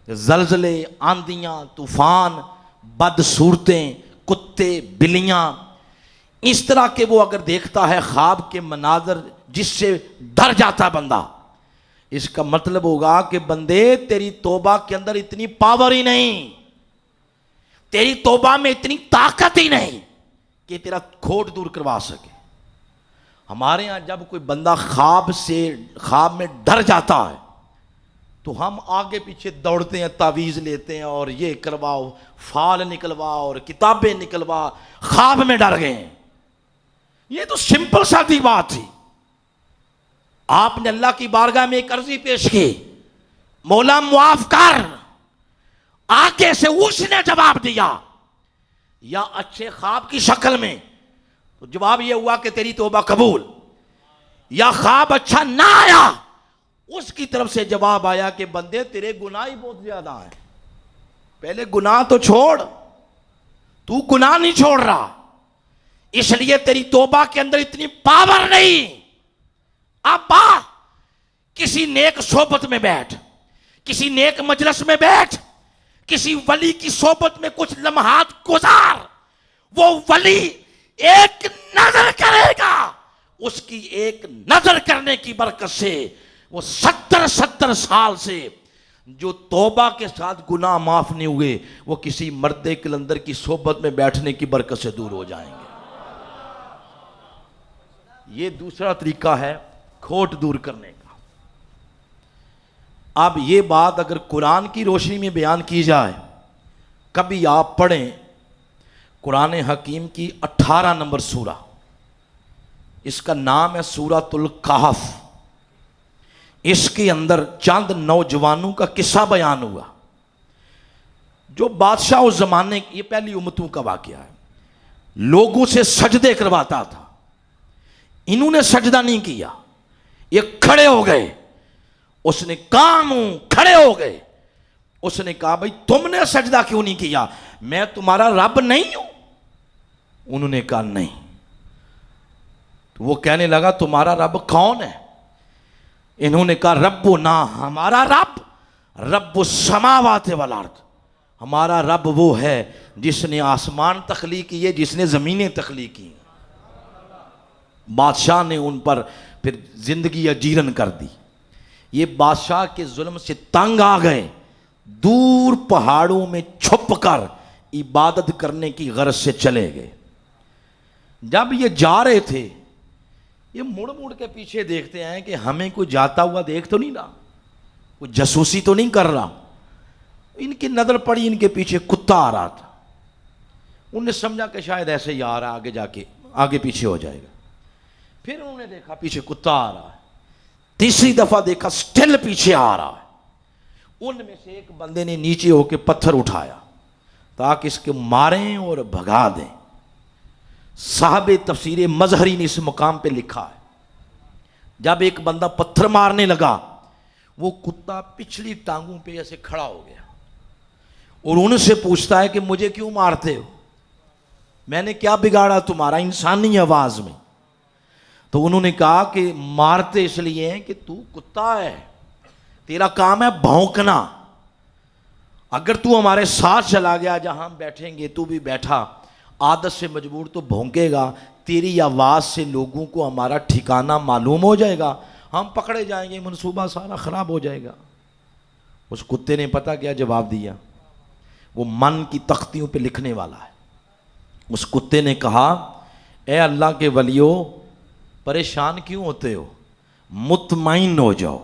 زلزلے، آندیاں، طوفان، بد صورتیں، کتے، بلیاں، اس طرح کے وہ اگر دیکھتا ہے خواب کے مناظر جس سے ڈر جاتا بندہ، اس کا مطلب ہوگا کہ بندے تیری توبہ کے اندر اتنی پاور ہی نہیں، تیری توبہ میں اتنی طاقت ہی نہیں کہ تیرا کھوٹ دور کروا سکے۔ ہمارے ہاں جب کوئی بندہ خواب میں ڈر جاتا ہے تو ہم آگے پیچھے دوڑتے ہیں، تعویذ لیتے ہیں اور یہ کرواؤ، فال نکلوا اور کتابیں نکلوا، خواب میں ڈر گئے ہیں۔ یہ تو سمپل سادی بات تھی۔ آپ نے اللہ کی بارگاہ میں ایک عرضی پیش کی، مولا معاف کر، آگے سے اس نے جواب دیا، یا اچھے خواب کی شکل میں، تو جواب یہ ہوا کہ تیری توبہ قبول، یا خواب اچھا نہ آیا، اس کی طرف سے جواب آیا کہ بندے تیرے گناہ ہی بہت زیادہ ہیں، پہلے گناہ تو چھوڑ، تو گناہ نہیں چھوڑ رہا، اس لیے تیری توبہ کے اندر اتنی پاور نہیں۔ اب آ کسی نیک صحبت میں بیٹھ، کسی نیک مجلس میں بیٹھ، کسی ولی کی صحبت میں کچھ لمحات گزار، وہ ولی ایک نظر کرے گا، اس کی ایک نظر کرنے کی برکت سے وہ 70 سال سے جو توبہ کے ساتھ گناہ معاف نہیں ہوئے، وہ کسی مرد کلندر کی صحبت میں بیٹھنے کی برکت سے دور ہو جائیں گے۔ یہ دوسرا طریقہ ہے کھوٹ دور کرنے کا۔ اب یہ بات اگر قرآن کی روشنی میں بیان کی جائے، کبھی آپ پڑھیں قرآن حکیم کی 18 نمبر سورہ، اس کا نام ہے سورۃ الکہف۔ اس کے اندر چند نوجوانوں کا قصہ بیان ہوا جو بادشاہ اس زمانے، یہ پہلی امتوں کا واقعہ ہے، لوگوں سے سجدے کرواتا تھا۔ انہوں نے سجدہ نہیں کیا، یہ کھڑے ہو گئے، اس نے کام کھڑے ہو گئے، اس نے کہا بھائی تم نے سجدہ کیوں نہیں کیا، میں تمہارا رب نہیں ہوں؟ انہوں نے کہا نہیں۔ تو وہ کہنے لگا تمہارا رب کون ہے؟ انہوں نے کہا ربنا، ہمارا رب السماوات والارض، ہمارا رب وہ ہے جس نے آسمان تخلیق کیے، جس نے زمینیں تخلیق کی۔ بادشاہ نے ان پر پھر زندگی اجیرن کر دی۔ یہ بادشاہ کے ظلم سے تنگ آ گئے، دور پہاڑوں میں چھپ کر عبادت کرنے کی غرض سے چلے گئے۔ جب یہ جا رہے تھے، یہ مڑ مڑ کے پیچھے دیکھتے ہیں کہ ہمیں کوئی جاتا ہوا دیکھ تو نہیں رہا، کوئی جاسوسی تو نہیں کر رہا۔ ان کی نظر پڑی، ان کے پیچھے کتا آ رہا تھا۔ انہوں نے سمجھا کہ شاید ایسے ہی آ رہا، آگے جا کے آگے پیچھے ہو جائے گا۔ پھر انہوں نے دیکھا پیچھے کتا آ رہا ہے، تیسری دفعہ دیکھا سٹل پیچھے آ رہا ہے۔ ان میں سے ایک بندے نے نیچے ہو کے پتھر اٹھایا تاکہ اس کے ماریں اور بھگا دیں۔ صاحب تفسیر مظہری نے اس مقام پہ لکھا ہے، جب ایک بندہ پتھر مارنے لگا، وہ کتا پچھلی ٹانگوں پہ ایسے کھڑا ہو گیا اور ان سے پوچھتا ہے کہ مجھے کیوں مارتے ہو، میں نے کیا بگاڑا تمہارا انسانی آواز میں؟ تو انہوں نے کہا کہ مارتے اس لیے ہیں کہ تو کتا ہے، تیرا کام ہے بھونکنا، اگر تو ہمارے ساتھ چلا گیا جہاں ہم بیٹھیں گے، تو بھی بیٹھا، عادت سے مجبور تو بھونکے گا، تیری آواز سے لوگوں کو ہمارا ٹھکانہ معلوم ہو جائے گا، ہم پکڑے جائیں گے، منصوبہ سارا خراب ہو جائے گا۔ اس کتے نے پتہ کیا جواب دیا؟ وہ من کی تختیوں پہ لکھنے والا ہے۔ اس کتے نے کہا اے اللہ کے ولیو، پریشان کیوں ہوتے ہو؟ مطمئن ہو جاؤ،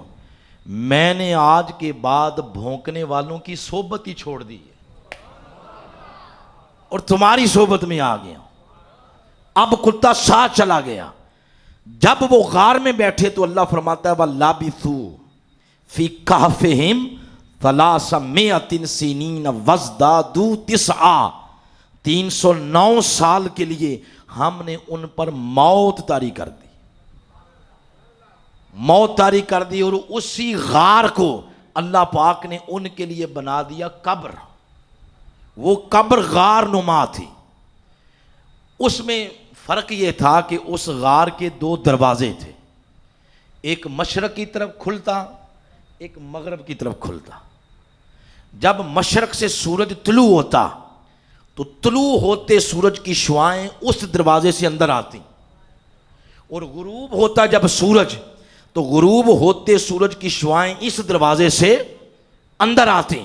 میں نے آج کے بعد بھونکنے والوں کی صحبت ہی چھوڑ دی ہے اور تمہاری صحبت میں آ گیا۔ اب کتا ساتھ چلا گیا۔ جب وہ غار میں بیٹھے تو اللہ فرماتا ہے وَلَابِثُوا فِي كَهْفِهِمْ 300 سِنِينَ وَازْدَادُوا 9 309 سال کے لیے ہم نے ان پر موت طاری کر دی، موت طاری کر دی، اور اسی غار کو اللہ پاک نے ان کے لیے بنا دیا قبر۔ وہ قبر غار نما تھی۔ اس میں فرق یہ تھا کہ اس غار کے 2 دروازے تھے، ایک مشرق کی طرف کھلتا، ایک مغرب کی طرف کھلتا۔ جب مشرق سے سورج طلوع ہوتا تو طلوع ہوتے سورج کی شعاعیں اس دروازے سے اندر آتی، اور غروب ہوتا جب سورج، تو غروب ہوتے سورج کی شعاعیں اس دروازے سے اندر آتی۔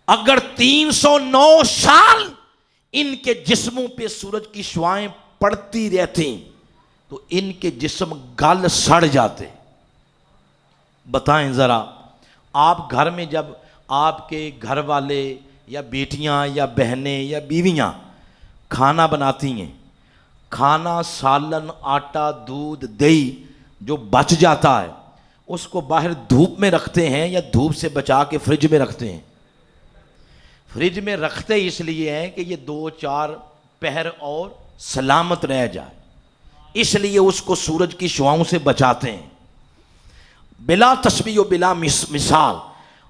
اگر 309 سال ان کے جسموں پہ سورج کی شعاعیں پڑتی رہتی تو ان کے جسم گل سڑ جاتے۔ بتائیں ذرا، آپ گھر میں جب آپ کے گھر والے یا بیٹیاں یا بہنیں یا بیویاں کھانا بناتی ہیں، کھانا سالن، آٹا، دودھ، دہی جو بچ جاتا ہے اس کو باہر دھوپ میں رکھتے ہیں یا دھوپ سے بچا کے فریج میں رکھتے ہیں؟ فریج میں رکھتے اس لیے ہیں کہ یہ 2-4 پہر اور سلامت رہ جائے، اس لیے اس کو سورج کی شعاؤں سے بچاتے ہیں۔ بلا تشبیہ و بلا مثال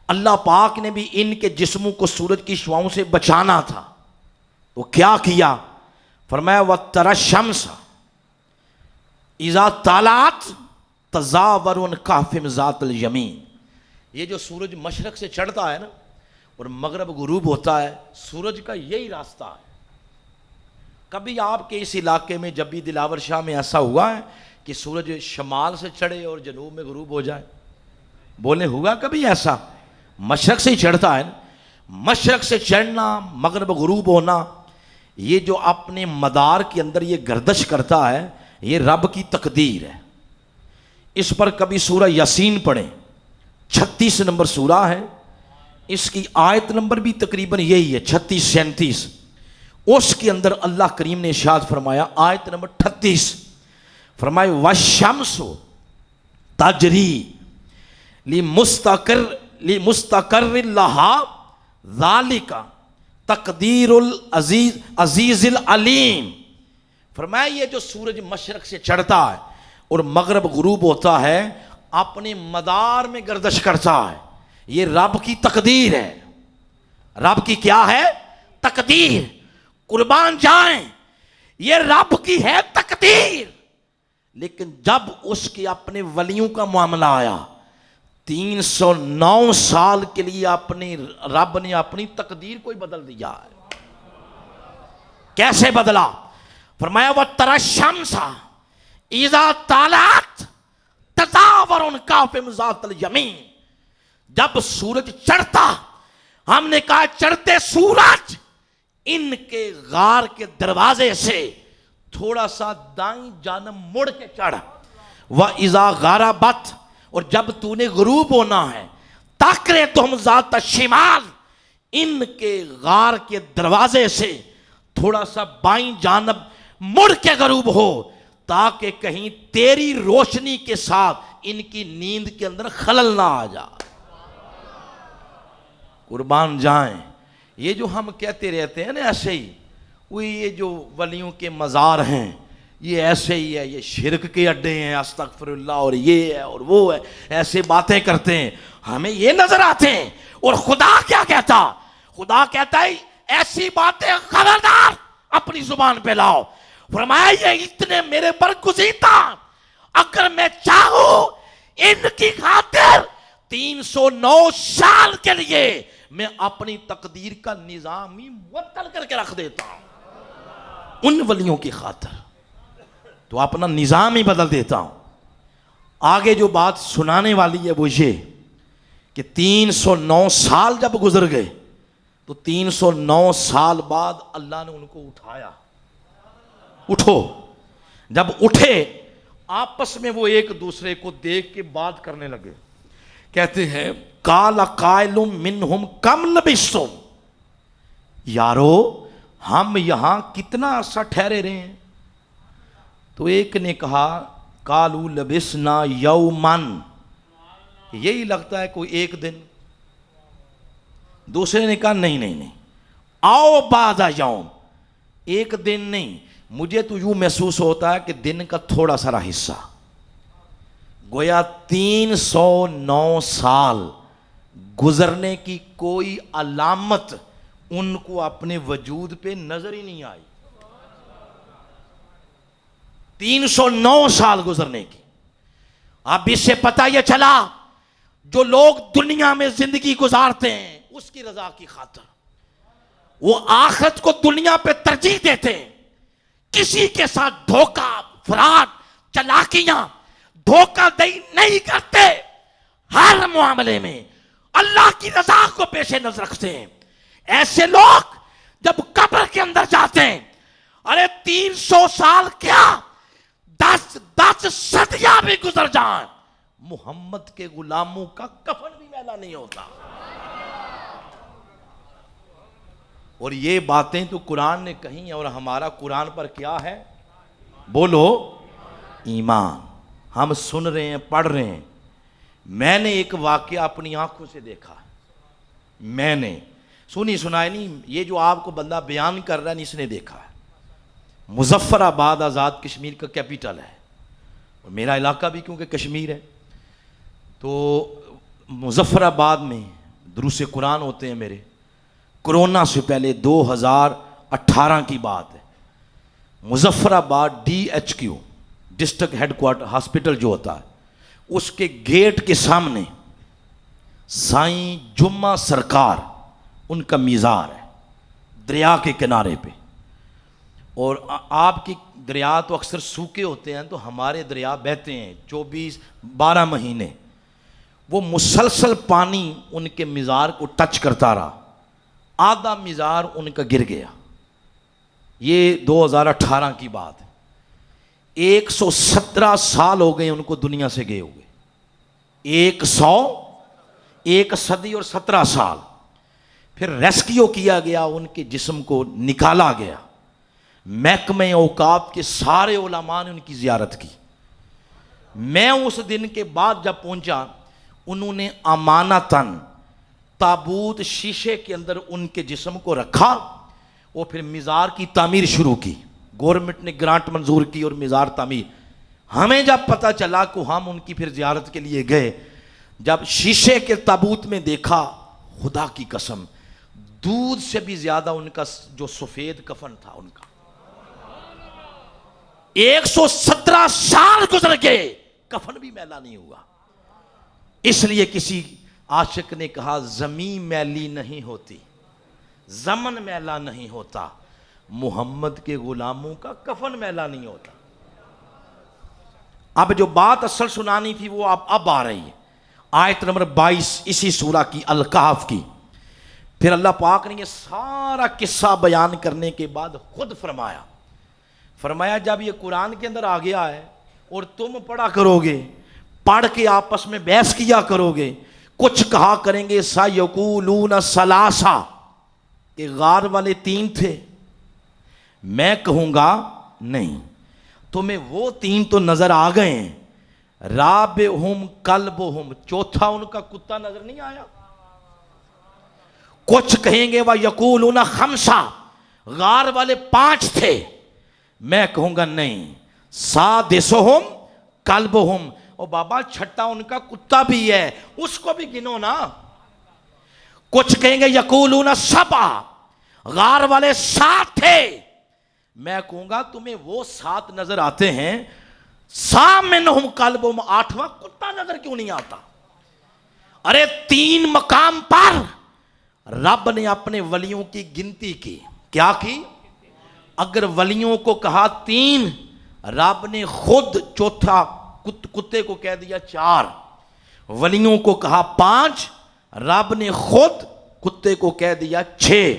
اللہ پاک نے بھی ان کے جسموں کو سورج کی شعاؤں سے بچانا تھا، تو کیا کیا؟ فرمایا وَتَرَى الشَّمْسَ اِذَا طَلَعَتْ تزاورن کافم ذات الیمین. یہ جو سورج مشرق سے چڑھتا ہے نا اور مغرب غروب ہوتا ہے، سورج کا یہی راستہ ہے. کبھی آپ کے اس علاقے میں جب بھی دلاور شاہ میں ایسا ہوا ہے کہ سورج شمال سے چڑھے اور جنوب میں غروب ہو جائے؟ بولے ہوا کبھی ایسا؟ مشرق سے ہی چڑھتا ہے نا. مشرق سے چڑھنا، مغرب غروب ہونا، یہ جو اپنے مدار کے اندر یہ گردش کرتا ہے، یہ رب کی تقدیر ہے. اس پر کبھی سورہ یاسین پڑھیں، 36 نمبر سورہ ہے، اس کی آیت نمبر بھی تقریباً یہی ہے 36-37. اس کے اندر اللہ کریم نے ارشاد فرمایا، آیت نمبر 38 فرمائے وَالشَّمْسُ تَجْرِی لِمُسْتَقَرٍّ لَہَا ذَلِکَ تقدیر العزیز عزیز العلیم. فرمایا یہ جو سورج مشرق سے چڑھتا ہے اور مغرب غروب ہوتا ہے، اپنے مدار میں گردش کرتا ہے، یہ رب کی تقدیر ہے. رب کی کیا ہے؟ تقدیر. قربان جائیں، یہ رب کی ہے تقدیر. لیکن جب اس کے اپنے ولیوں کا معاملہ آیا، 309 سال کے لیے اپنی رب نے اپنی تقدیر کو ہی بدل دیا ہے. کیسے بدلا؟ فرمایا وَتَرَى الشَّمْسَ اِذَا طَلَعَتْ تَزَاوَرُ کَافِمْ ذَاتَ الْیَمِین. جب سورج چڑھتا، ہم نے کہا چڑھتے سورج ان کے غار کے دروازے سے تھوڑا سا دائیں جانب مڑ کے چڑھ. وَإِذَا غَرَبَتْ، اور جب تو نے غروب ہونا ہے، تاکرے تم ذات الشمال، ان کے غار کے دروازے سے تھوڑا سا بائیں جانب مڑ کے غروب ہو، تاکہ کہیں تیری روشنی کے ساتھ ان کی نیند کے اندر خلل نہ آ جائے. قربان جائیں، یہ جو ہم کہتے رہتے ہیں نا ایسے ہی، وہ یہ جو ولیوں کے مزار ہیں یہ ایسے ہی ہے، یہ شرک کے اڈے ہیں، استغفر اللہ، اور یہ ہے اور وہ ہے، ایسے باتیں کرتے ہیں، ہمیں یہ نظر آتے ہیں. اور خدا کیا کہتا؟ خدا کہتا ہے ایسی باتیں خبردار اپنی زبان پہ لاؤ. فرمایا یہ اتنے میرے پر گزیتا، اگر میں چاہوں ان کی خاطر 309 سال کے لیے میں اپنی تقدیر کا نظام ہی معطل کر کے رکھ دیتا ہوں. ان ولیوں کی خاطر تو اپنا نظام ہی بدل دیتا ہوں. آگے جو بات سنانے والی ہے وہ یہ کہ 309 سال جب گزر گئے تو 309 سال بعد اللہ نے ان کو اٹھایا. اٹھو. جب اٹھے آپس میں وہ ایک دوسرے کو دیکھ کے بات کرنے لگے. کہتے ہیں قال قائل منہم کم لبثتم، یارو ہم یہاں کتنا عرصہ ٹھہرے رہے ہیں؟ تو ایک نے کہا قالوا لبثنا یوما، یہی لگتا ہے کوئی ایک دن. دوسرے نے کہا نہیں، آؤ بعد یوم، ایک دن نہیں، مجھے تو یوں محسوس ہوتا ہے کہ دن کا تھوڑا سا حصہ. گویا 309 سال گزرنے کی کوئی علامت ان کو اپنے وجود پہ نظر ہی نہیں آئی. 309 سال گزرنے کی. اب اس سے پتہ یہ چلا جو لوگ دنیا میں زندگی گزارتے ہیں اس کی رضا کی خاطر، وہ آخرت کو دنیا پہ ترجیح دیتے ہیں. کسی کے ساتھ دھوکہ، فراڈ، چلاکیاں، دھوکہ دہی نہیں کرتے. ہر معاملے میں اللہ کی رضا کو پیش نظر رکھتے ہیں. ایسے لوگ جب قبر کے اندر جاتے ہیں، ارے 300 سال کیا، 10 صدیاں بھی گزر جائیں، محمد کے غلاموں کا کفن بھی میلا نہیں ہوتا. اور یہ باتیں تو قرآن نے کہیں، اور ہمارا قرآن پر کیا ہے؟ بولو ایمان. ہم سن رہے ہیں، پڑھ رہے ہیں. میں نے ایک واقعہ اپنی آنکھوں سے دیکھا، میں نے سنی سنائی نہیں، یہ جو آپ کو بندہ بیان کر رہا ہے نہیں، اس نے دیکھا ہے. مظفر آباد آزاد کشمیر کا کیپیٹل ہے، اور میرا علاقہ بھی کیونکہ کشمیر ہے. تو مظفر آباد میں دروس قرآن ہوتے ہیں میرے. کرونا سے پہلے 2018 کی بات ہے. Muzaffarabad DHQ district headquarter hospital جو ہوتا ہے، اس کے گیٹ کے سامنے سائیں جمعہ سرکار ان کا مزار ہے دریا کے کنارے پہ. اور آپ کی دریا تو اکثر سوکھے ہوتے ہیں، تو ہمارے دریا بہتے ہیں 12 مہینے. وہ مسلسل پانی ان کے مزار کو ٹچ کرتا رہا، آدھا مزار ان کا گر گیا. یہ 2018 کی بات ہے. 117 سال ہو گئے ان کو دنیا سے گئے ہوئے. 1 صدی اور 17 سال. پھر ریسکیو کیا گیا، ان کے جسم کو نکالا گیا. محکمہ اوقاف کے سارے علماء نے ان کی زیارت کی. میں اس دن کے بعد جب پہنچا، انہوں نے امانتاً تابوت شیشے کے اندر ان کے جسم کو رکھا، اور پھر مزار کی تعمیر شروع کی. گورنمنٹ نے گرانٹ منظور کی اور مزار تعمیر. ہمیں جب پتہ چلا کہ ہم ان کی پھر زیارت کے لیے گئے، جب شیشے کے تابوت میں دیکھا، خدا کی قسم دودھ سے بھی زیادہ ان کا جو سفید کفن تھا ان کا. 117 سال گزر گئے، کفن بھی میلا نہیں ہوا. اس لیے کسی عاشق نے کہا زمین میلی نہیں ہوتی، زمن میلا نہیں ہوتا، محمد کے غلاموں کا کفن میلا نہیں ہوتا. اب جو بات اصل سنانی تھی وہ اب آ رہی ہے. آیت نمبر 22 اسی سورہ کی الکہف کی. پھر اللہ پاک نے یہ سارا قصہ بیان کرنے کے بعد خود فرمایا جب یہ قرآن کے اندر آ گیا ہے اور تم پڑھا کرو گے، پڑھ کے آپس میں بحث کیا کرو گے، کچھ کہا کریں گے سَيَقُولُونَ ثَلَاثَةٌ کہ غار والے 3 تھے. میں کہوں گا نہیں، تمہیں وہ 3 تو نظر آ گئے ہیں، رابعہم کلبہم، چوتھا ان کا کتا نظر نہیں آیا. کچھ کہیں گے وَيَقُولُونَ خَمْسَةٌ غار والے 5 تھے. میں کہوں گا نہیں، سادسہم کلبہم، اور بابا چھٹا ان کا کتا بھی ہے، اس کو بھی گنو نا. کچھ کہیں گے یقولون 7 غار والے 7 تھے. میں کہوں گا تمہیں وہ 7 نظر آتے ہیں، سامنہم کلبہم 8واں کتا نظر کیوں نہیں آتا؟ ارے 3 مقام پر رب نے اپنے ولیوں کی گنتی کی. کیا کی؟ اگر ولیوں کو کہا 3، رب نے خود چوتھا کتے کو کہہ دیا 4. ولیوں کو کہا 5، رب نے خود کتے کو کہہ دیا 6.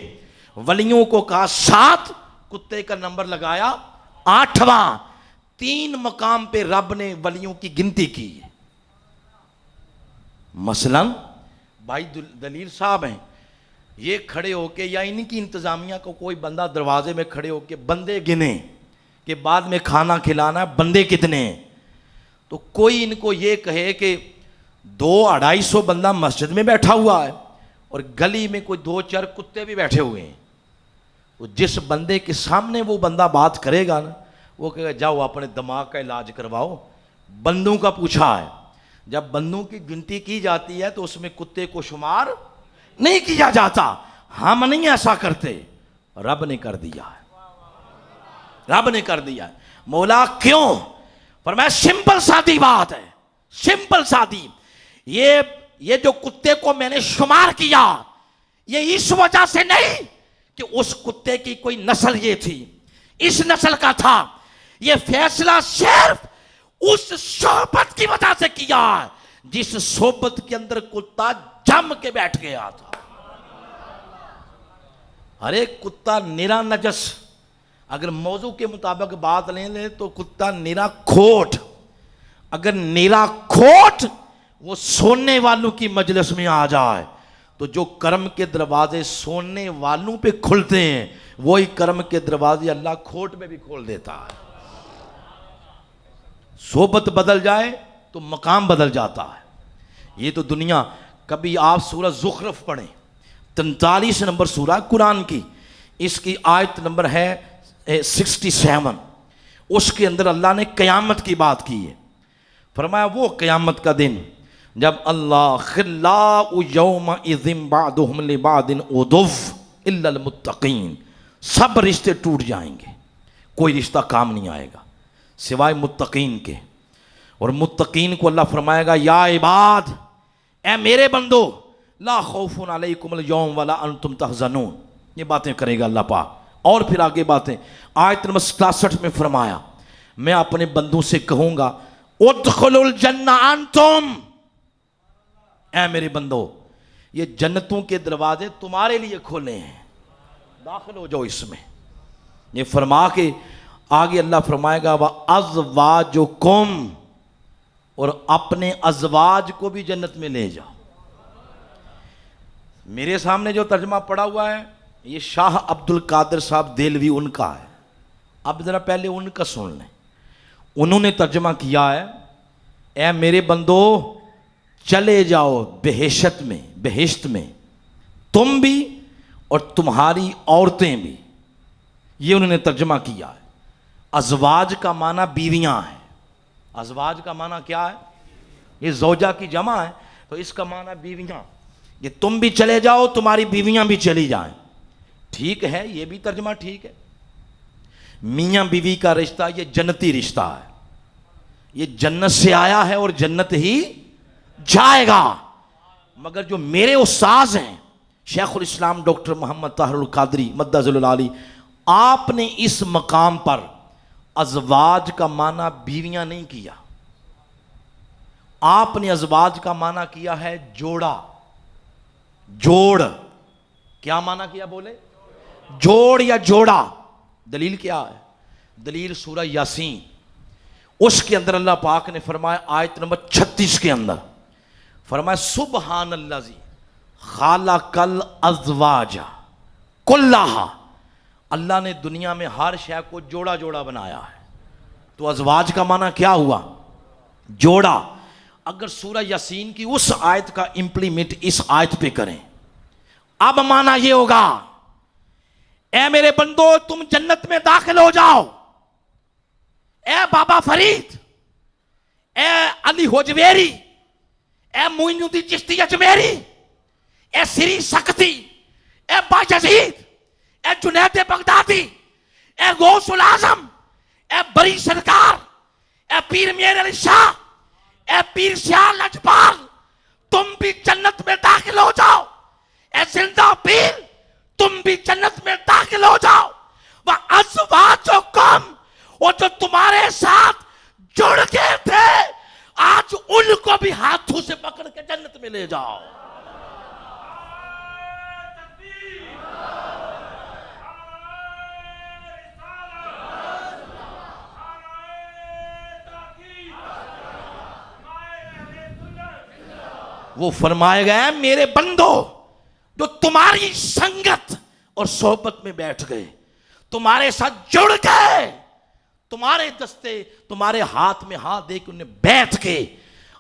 ولیوں کو کہا 7، کتے کا نمبر لگایا 8واں. 3 مقام پہ رب نے ولیوں کی گنتی کی. مثلا بھائی دلیل صاحب ہیں، یہ کھڑے ہو کے یا ان کی انتظامیہ کو کوئی بندہ دروازے میں کھڑے ہو کے بندے گنے کہ بعد میں کھانا کھلانا ہے، بندے کتنے ہیں؟ تو کوئی ان کو یہ کہے کہ 200-250 بندہ مسجد میں بیٹھا ہوا ہے اور گلی میں کوئی 2-4 کتے بھی بیٹھے ہوئے ہیں. تو جس بندے کے سامنے وہ بندہ بات کرے گا نا، وہ کہے گا جاؤ اپنے دماغ کا علاج کرواؤ، بندوں کا پوچھا ہے. جب بندوں کی گنتی کی جاتی ہے تو اس میں کتے کو شمار نہیں کیا جاتا. ہم نہیں ایسا کرتے، رب نے کر دیا ہے، رب نے کر دیا ہے. مولا کیوں؟ فرمایا سمپل سادی بات ہے، سمپل سادی. یہ جو کتے کو میں نے شمار کیا، یہ اس وجہ سے نہیں کہ اس کتے کی کوئی نسل یہ تھی، اس نسل کا تھا. یہ فیصلہ صرف اس صحبت کی وجہ سے کیا ہے جس صحبت کے اندر کتا جم کے بیٹھ گیا تھا. ارے کتا نرا نجس، اگر موضوع کے مطابق بات لیں تو کتا نرا کھوٹ. اگر نرا کھوٹ وہ سونے والوں کی مجلس میں آ جائے تو جو کرم کے دروازے سونے والوں پہ کھلتے ہیں وہی کرم کے دروازے اللہ کھوٹ میں بھی کھول دیتا ہے. صحبت بدل جائے تو مقام بدل جاتا ہے. یہ تو دنیا. کبھی آپ سورہ زخرف پڑھیں، 43 نمبر سورہ قرآن کی، اس کی آیت نمبر ہے 67. اس کے اندر اللہ نے قیامت کی بات کی ہے. فرمایا وہ قیامت کا دن جب اللہ خلاء یومئذ بعضهم لبعض عدو الا المتقین، سب رشتے ٹوٹ جائیں گے، کوئی رشتہ کام نہیں آئے گا سوائے متقین کے. اور متقین کو اللہ فرمائے گا یا عباد، اے میرے بندو، لا خوف علیکم اليوم ولا انتم تحزنون. یہ باتیں کرے گا اللہ پاک. اور پھر آگے باتیں آیت نمبر 66 میں فرمایا میں اپنے بندوں سے کہوں گا ادخلوا الجنہ انتم، اے میرے بندو یہ جنتوں کے دروازے تمہارے لیے کھولے ہیں، داخل ہو جاؤ اس میں. یہ فرما کے آگے اللہ فرمائے گا وَأَزْوَاجُكُمْ، اور اپنے ازواج کو بھی جنت میں لے جاؤ. میرے سامنے جو ترجمہ پڑا ہوا ہے یہ شاہ عبد القادر صاحب دہلوی ان کا ہے. اب ذرا پہلے ان کا سن لیں. انہوں نے ترجمہ کیا ہے اے میرے بندو چلے جاؤ بہشت میں تم بھی اور تمہاری عورتیں بھی. یہ انہوں نے ترجمہ کیا ہے. ازواج کا معنی بیویاں ہے. ازواج کا معنی کیا ہے؟ یہ زوجہ کی جمع ہے تو اس کا معنی بیویاں. یہ تم بھی چلے جاؤ تمہاری بیویاں بھی چلی جائیں. ٹھیک ہے، یہ بھی ترجمہ ٹھیک ہے. میاں بیوی کا رشتہ یہ جنتی رشتہ ہے. یہ جنت سے آیا ہے اور جنت ہی جائے گا. مگر جو میرے استاذ ہیں شیخ الاسلام ڈاکٹر محمد طاہر القادری مدظ العالی، آپ نے اس مقام پر ازواج کا معنی بیویاں نہیں کیا. آپ نے ازواج کا معنی کیا ہے جوڑا. جوڑ کیا معنی کیا بولے؟ جوڑ یا جوڑا. دلیل کیا ہے؟ دلیل سورہ یاسین. اس کے اندر اللہ پاک نے فرمایا آیت نمبر 36 کے اندر فرمایا سبحان الذی خالق الازواج کلھا. اللہ نے دنیا میں ہر شے کو جوڑا جوڑا بنایا ہے. تو ازواج کا معنی کیا ہوا؟ جوڑا. اگر سورہ یاسین کی اس آیت کا امپلیمنٹ اس آیت پہ کریں اب معنی یہ ہوگا اے میرے بندو تم جنت میں داخل ہو جاؤ. اے بابا فرید، اے علی ہوجویری، اے معین الدین چشتی اجمیری، اے سری سکتی، اے باجزید، اے جنید بغدادی، اے غوث العظم، اے بری سرکار، اے پیر میر علی شاہ، اے پیر سیال اجبار، تم بھی جنت میں داخل ہو جاؤ. اے زندہ پیر تم بھی جنت میں داخل ہو جاؤ. وَأَزْوَاجُكُمْ، اور جو تمہارے ساتھ جڑ گئے تھے آج ان کو بھی ہاتھوں سے پکڑ کے جنت میں لے جاؤ. وہ فرمائے گئے میرے بندو جو تمہاری سنگت اور صحبت میں بیٹھ گئے، تمہارے ساتھ جڑ گئے، تمہارے دستے تمہارے ہاتھ میں ہاتھ دے کے انہیں بیٹھ کے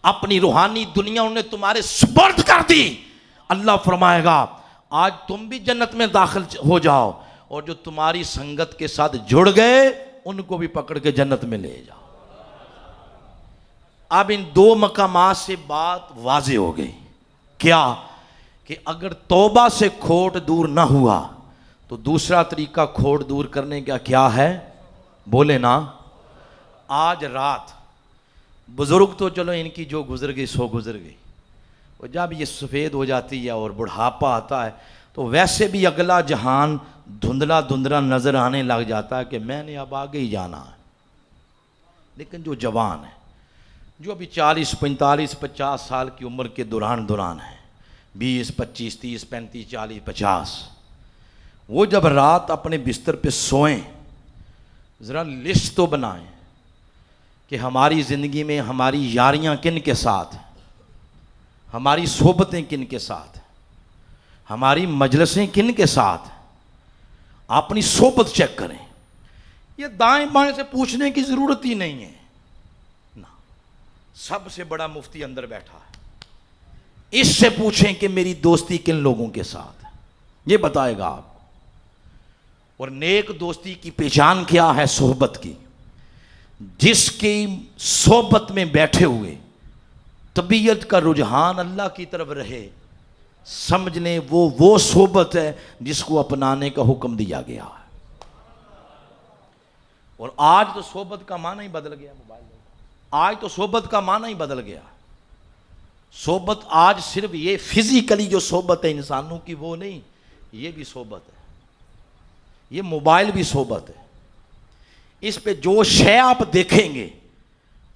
اپنی روحانی دنیا انہیں تمہارے سپرد کر دی. اللہ فرمائے گا آج تم بھی جنت میں داخل ہو جاؤ اور جو تمہاری سنگت کے ساتھ جڑ گئے ان کو بھی پکڑ کے جنت میں لے جاؤ. اب ان دو مقامات سے بات واضح ہو گئی. کیا؟ کہ اگر توبہ سے کھوٹ دور نہ ہوا تو دوسرا طریقہ کھوٹ دور کرنے کا کیا ہے؟ بولے نا. آج رات بزرگ تو چلو ان کی جو گزر گئی سو گزر گئی، اور جب یہ سفید ہو جاتی ہے اور بڑھاپا آتا ہے تو ویسے بھی اگلا جہان دھندلا دھندلا نظر آنے لگ جاتا ہے کہ میں نے اب آگے ہی جانا ہے. لیکن جو جوان ہے، جو ابھی 40 45 50 سال کی عمر کے دوران ہیں، 20 25 30 35 40 50، وہ جب رات اپنے بستر پہ سوئیں ذرا لسٹ تو بنائیں کہ ہماری زندگی میں ہماری یاریاں کن کے ساتھ ہیں، ہماری صحبتیں کن کے ساتھ ہیں، ہماری مجلسیں کن کے ساتھ ہیں. اپنی صحبت چیک کریں. یہ دائیں بائیں سے پوچھنے کی ضرورت ہی نہیں ہے. سب سے بڑا مفتی اندر بیٹھا ہے، اس سے پوچھیں کہ میری دوستی کن لوگوں کے ساتھ ہے، یہ بتائے گا آپ. اور نیک دوستی کی پہچان کیا ہے؟ صحبت کی. جس کی صحبت میں بیٹھے ہوئے طبیعت کا رجحان اللہ کی طرف رہے، سمجھ لیں وہ صحبت ہے جس کو اپنانے کا حکم دیا گیا ہے. اور آج تو صحبت کا معنی ہی بدل گیا. موبائل آج تو صحبت کا معنی ہی بدل گیا. صحبت آج صرف یہ فزیکلی جو صحبت ہے انسانوں کی وہ نہیں، یہ بھی صحبت ہے. یہ موبائل بھی صحبت ہے. اس پہ جو شے آپ دیکھیں گے،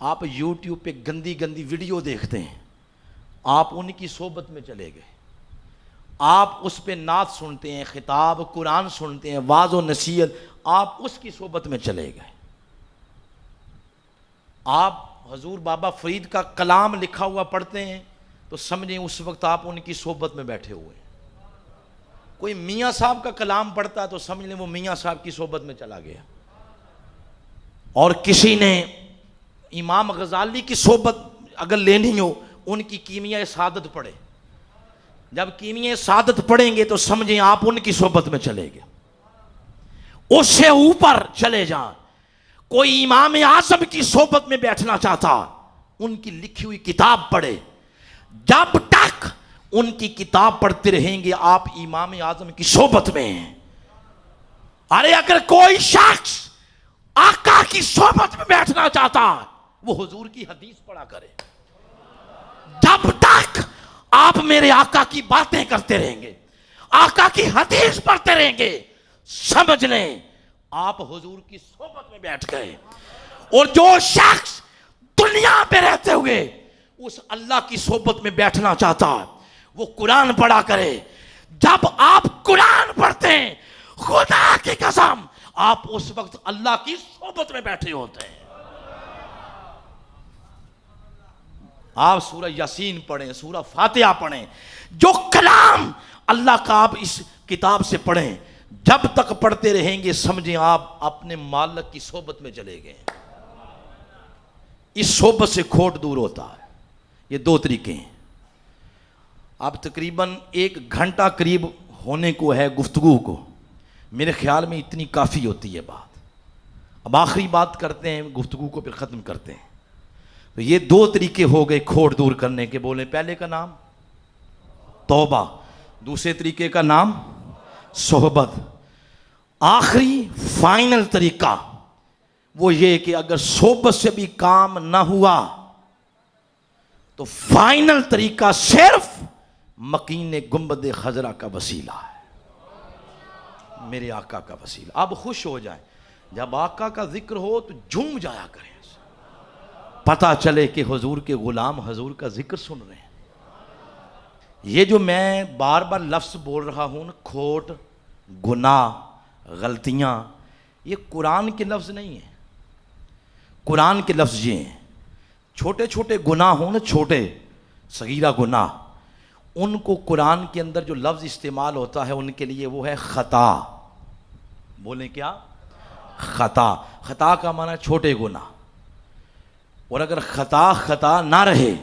آپ یوٹیوب پہ گندی گندی ویڈیو دیکھتے ہیں، آپ ان کی صحبت میں چلے گئے. آپ اس پہ نعت سنتے ہیں، خطاب قرآن سنتے ہیں، واعظ و نصیحت، آپ اس کی صحبت میں چلے گئے. آپ حضور بابا فرید کا کلام لکھا ہوا پڑھتے ہیں تو سمجھیں اس وقت آپ ان کی صحبت میں بیٹھے ہوئے ہیں. کوئی میاں صاحب کا کلام پڑھتا ہے تو سمجھ لیں وہ میاں صاحب کی صحبت میں چلا گیا. اور کسی نے امام غزالی کی صحبت اگر لینی ہو، ان کی کیمیائے سعادت پڑھے. جب کیمیائے سعادت پڑھیں گے تو سمجھیں آپ ان کی صحبت میں چلے گئے. اس سے اوپر چلے جائیں. کوئی امام اعظم کی صحبت میں بیٹھنا چاہتا، ان کی لکھی ہوئی کتاب پڑھے. جب تک ان کی کتاب پڑھتے رہیں گے آپ امام اعظم کی صحبت میں ہیں. ارے اگر کوئی شخص آقا کی صحبت میں بیٹھنا چاہتا وہ حضور کی حدیث پڑھا کرے. جب تک آپ میرے آقا کی باتیں کرتے رہیں گے، آقا کی حدیث پڑھتے رہیں گے، سمجھ لیں آپ حضور کی صحبت میں بیٹھ گئے. اور جو شخص دنیا پہ رہتے ہوئے اس اللہ کی صحبت میں بیٹھنا چاہتا ہے وہ قرآن پڑھا کرے. جب آپ قرآن پڑھتے ہیں خدا کی قسم آپ اس وقت اللہ کی صحبت میں بیٹھے ہوتے ہیں. آپ سورہ یاسین پڑھیں، سورہ فاتحہ پڑھیں، جو کلام اللہ کا آپ اس کتاب سے پڑھیں، جب تک پڑھتے رہیں گے سمجھیں آپ اپنے مالک کی صحبت میں چلے گئے. اس صحبت سے کھوٹ دور ہوتا ہے. یہ دو طریقے ہیں. اب تقریباً 1 گھنٹہ قریب ہونے کو ہے گفتگو کو. میرے خیال میں اتنی کافی ہوتی ہے بات. اب آخری بات کرتے ہیں، گفتگو کو پھر ختم کرتے ہیں. تو یہ 2 طریقے ہو گئے کھوٹ دور کرنے کے. بولیں پہلے کا نام توبہ، دوسرے طریقے کا نام صحبت. آخری فائنل طریقہ وہ یہ کہ اگر صحبت سے بھی کام نہ ہوا تو فائنل طریقہ صرف مکین گنبد خضرا کا وسیلہ ہے، میرے آقا کا وسیلہ. اب خوش ہو جائیں، جب آقا کا ذکر ہو تو جھوم جایا کریں، پتہ چلے کہ حضور کے غلام حضور کا ذکر سن رہے ہیں. یہ جو میں بار بار لفظ بول رہا ہوں نا، کھوٹ، گناہ، غلطیاں، یہ قرآن کے لفظ نہیں ہیں. قرآن کے لفظ یہ ہیں. چھوٹے چھوٹے گناہ ہوں نا، چھوٹے صغیرہ گناہ، ان کو قرآن کے اندر جو لفظ استعمال ہوتا ہے ان کے لیے وہ ہے خطا. بولیں کیا؟ خطا. خطا کا معنی ہے چھوٹے گناہ. اور اگر خطا نہ رہے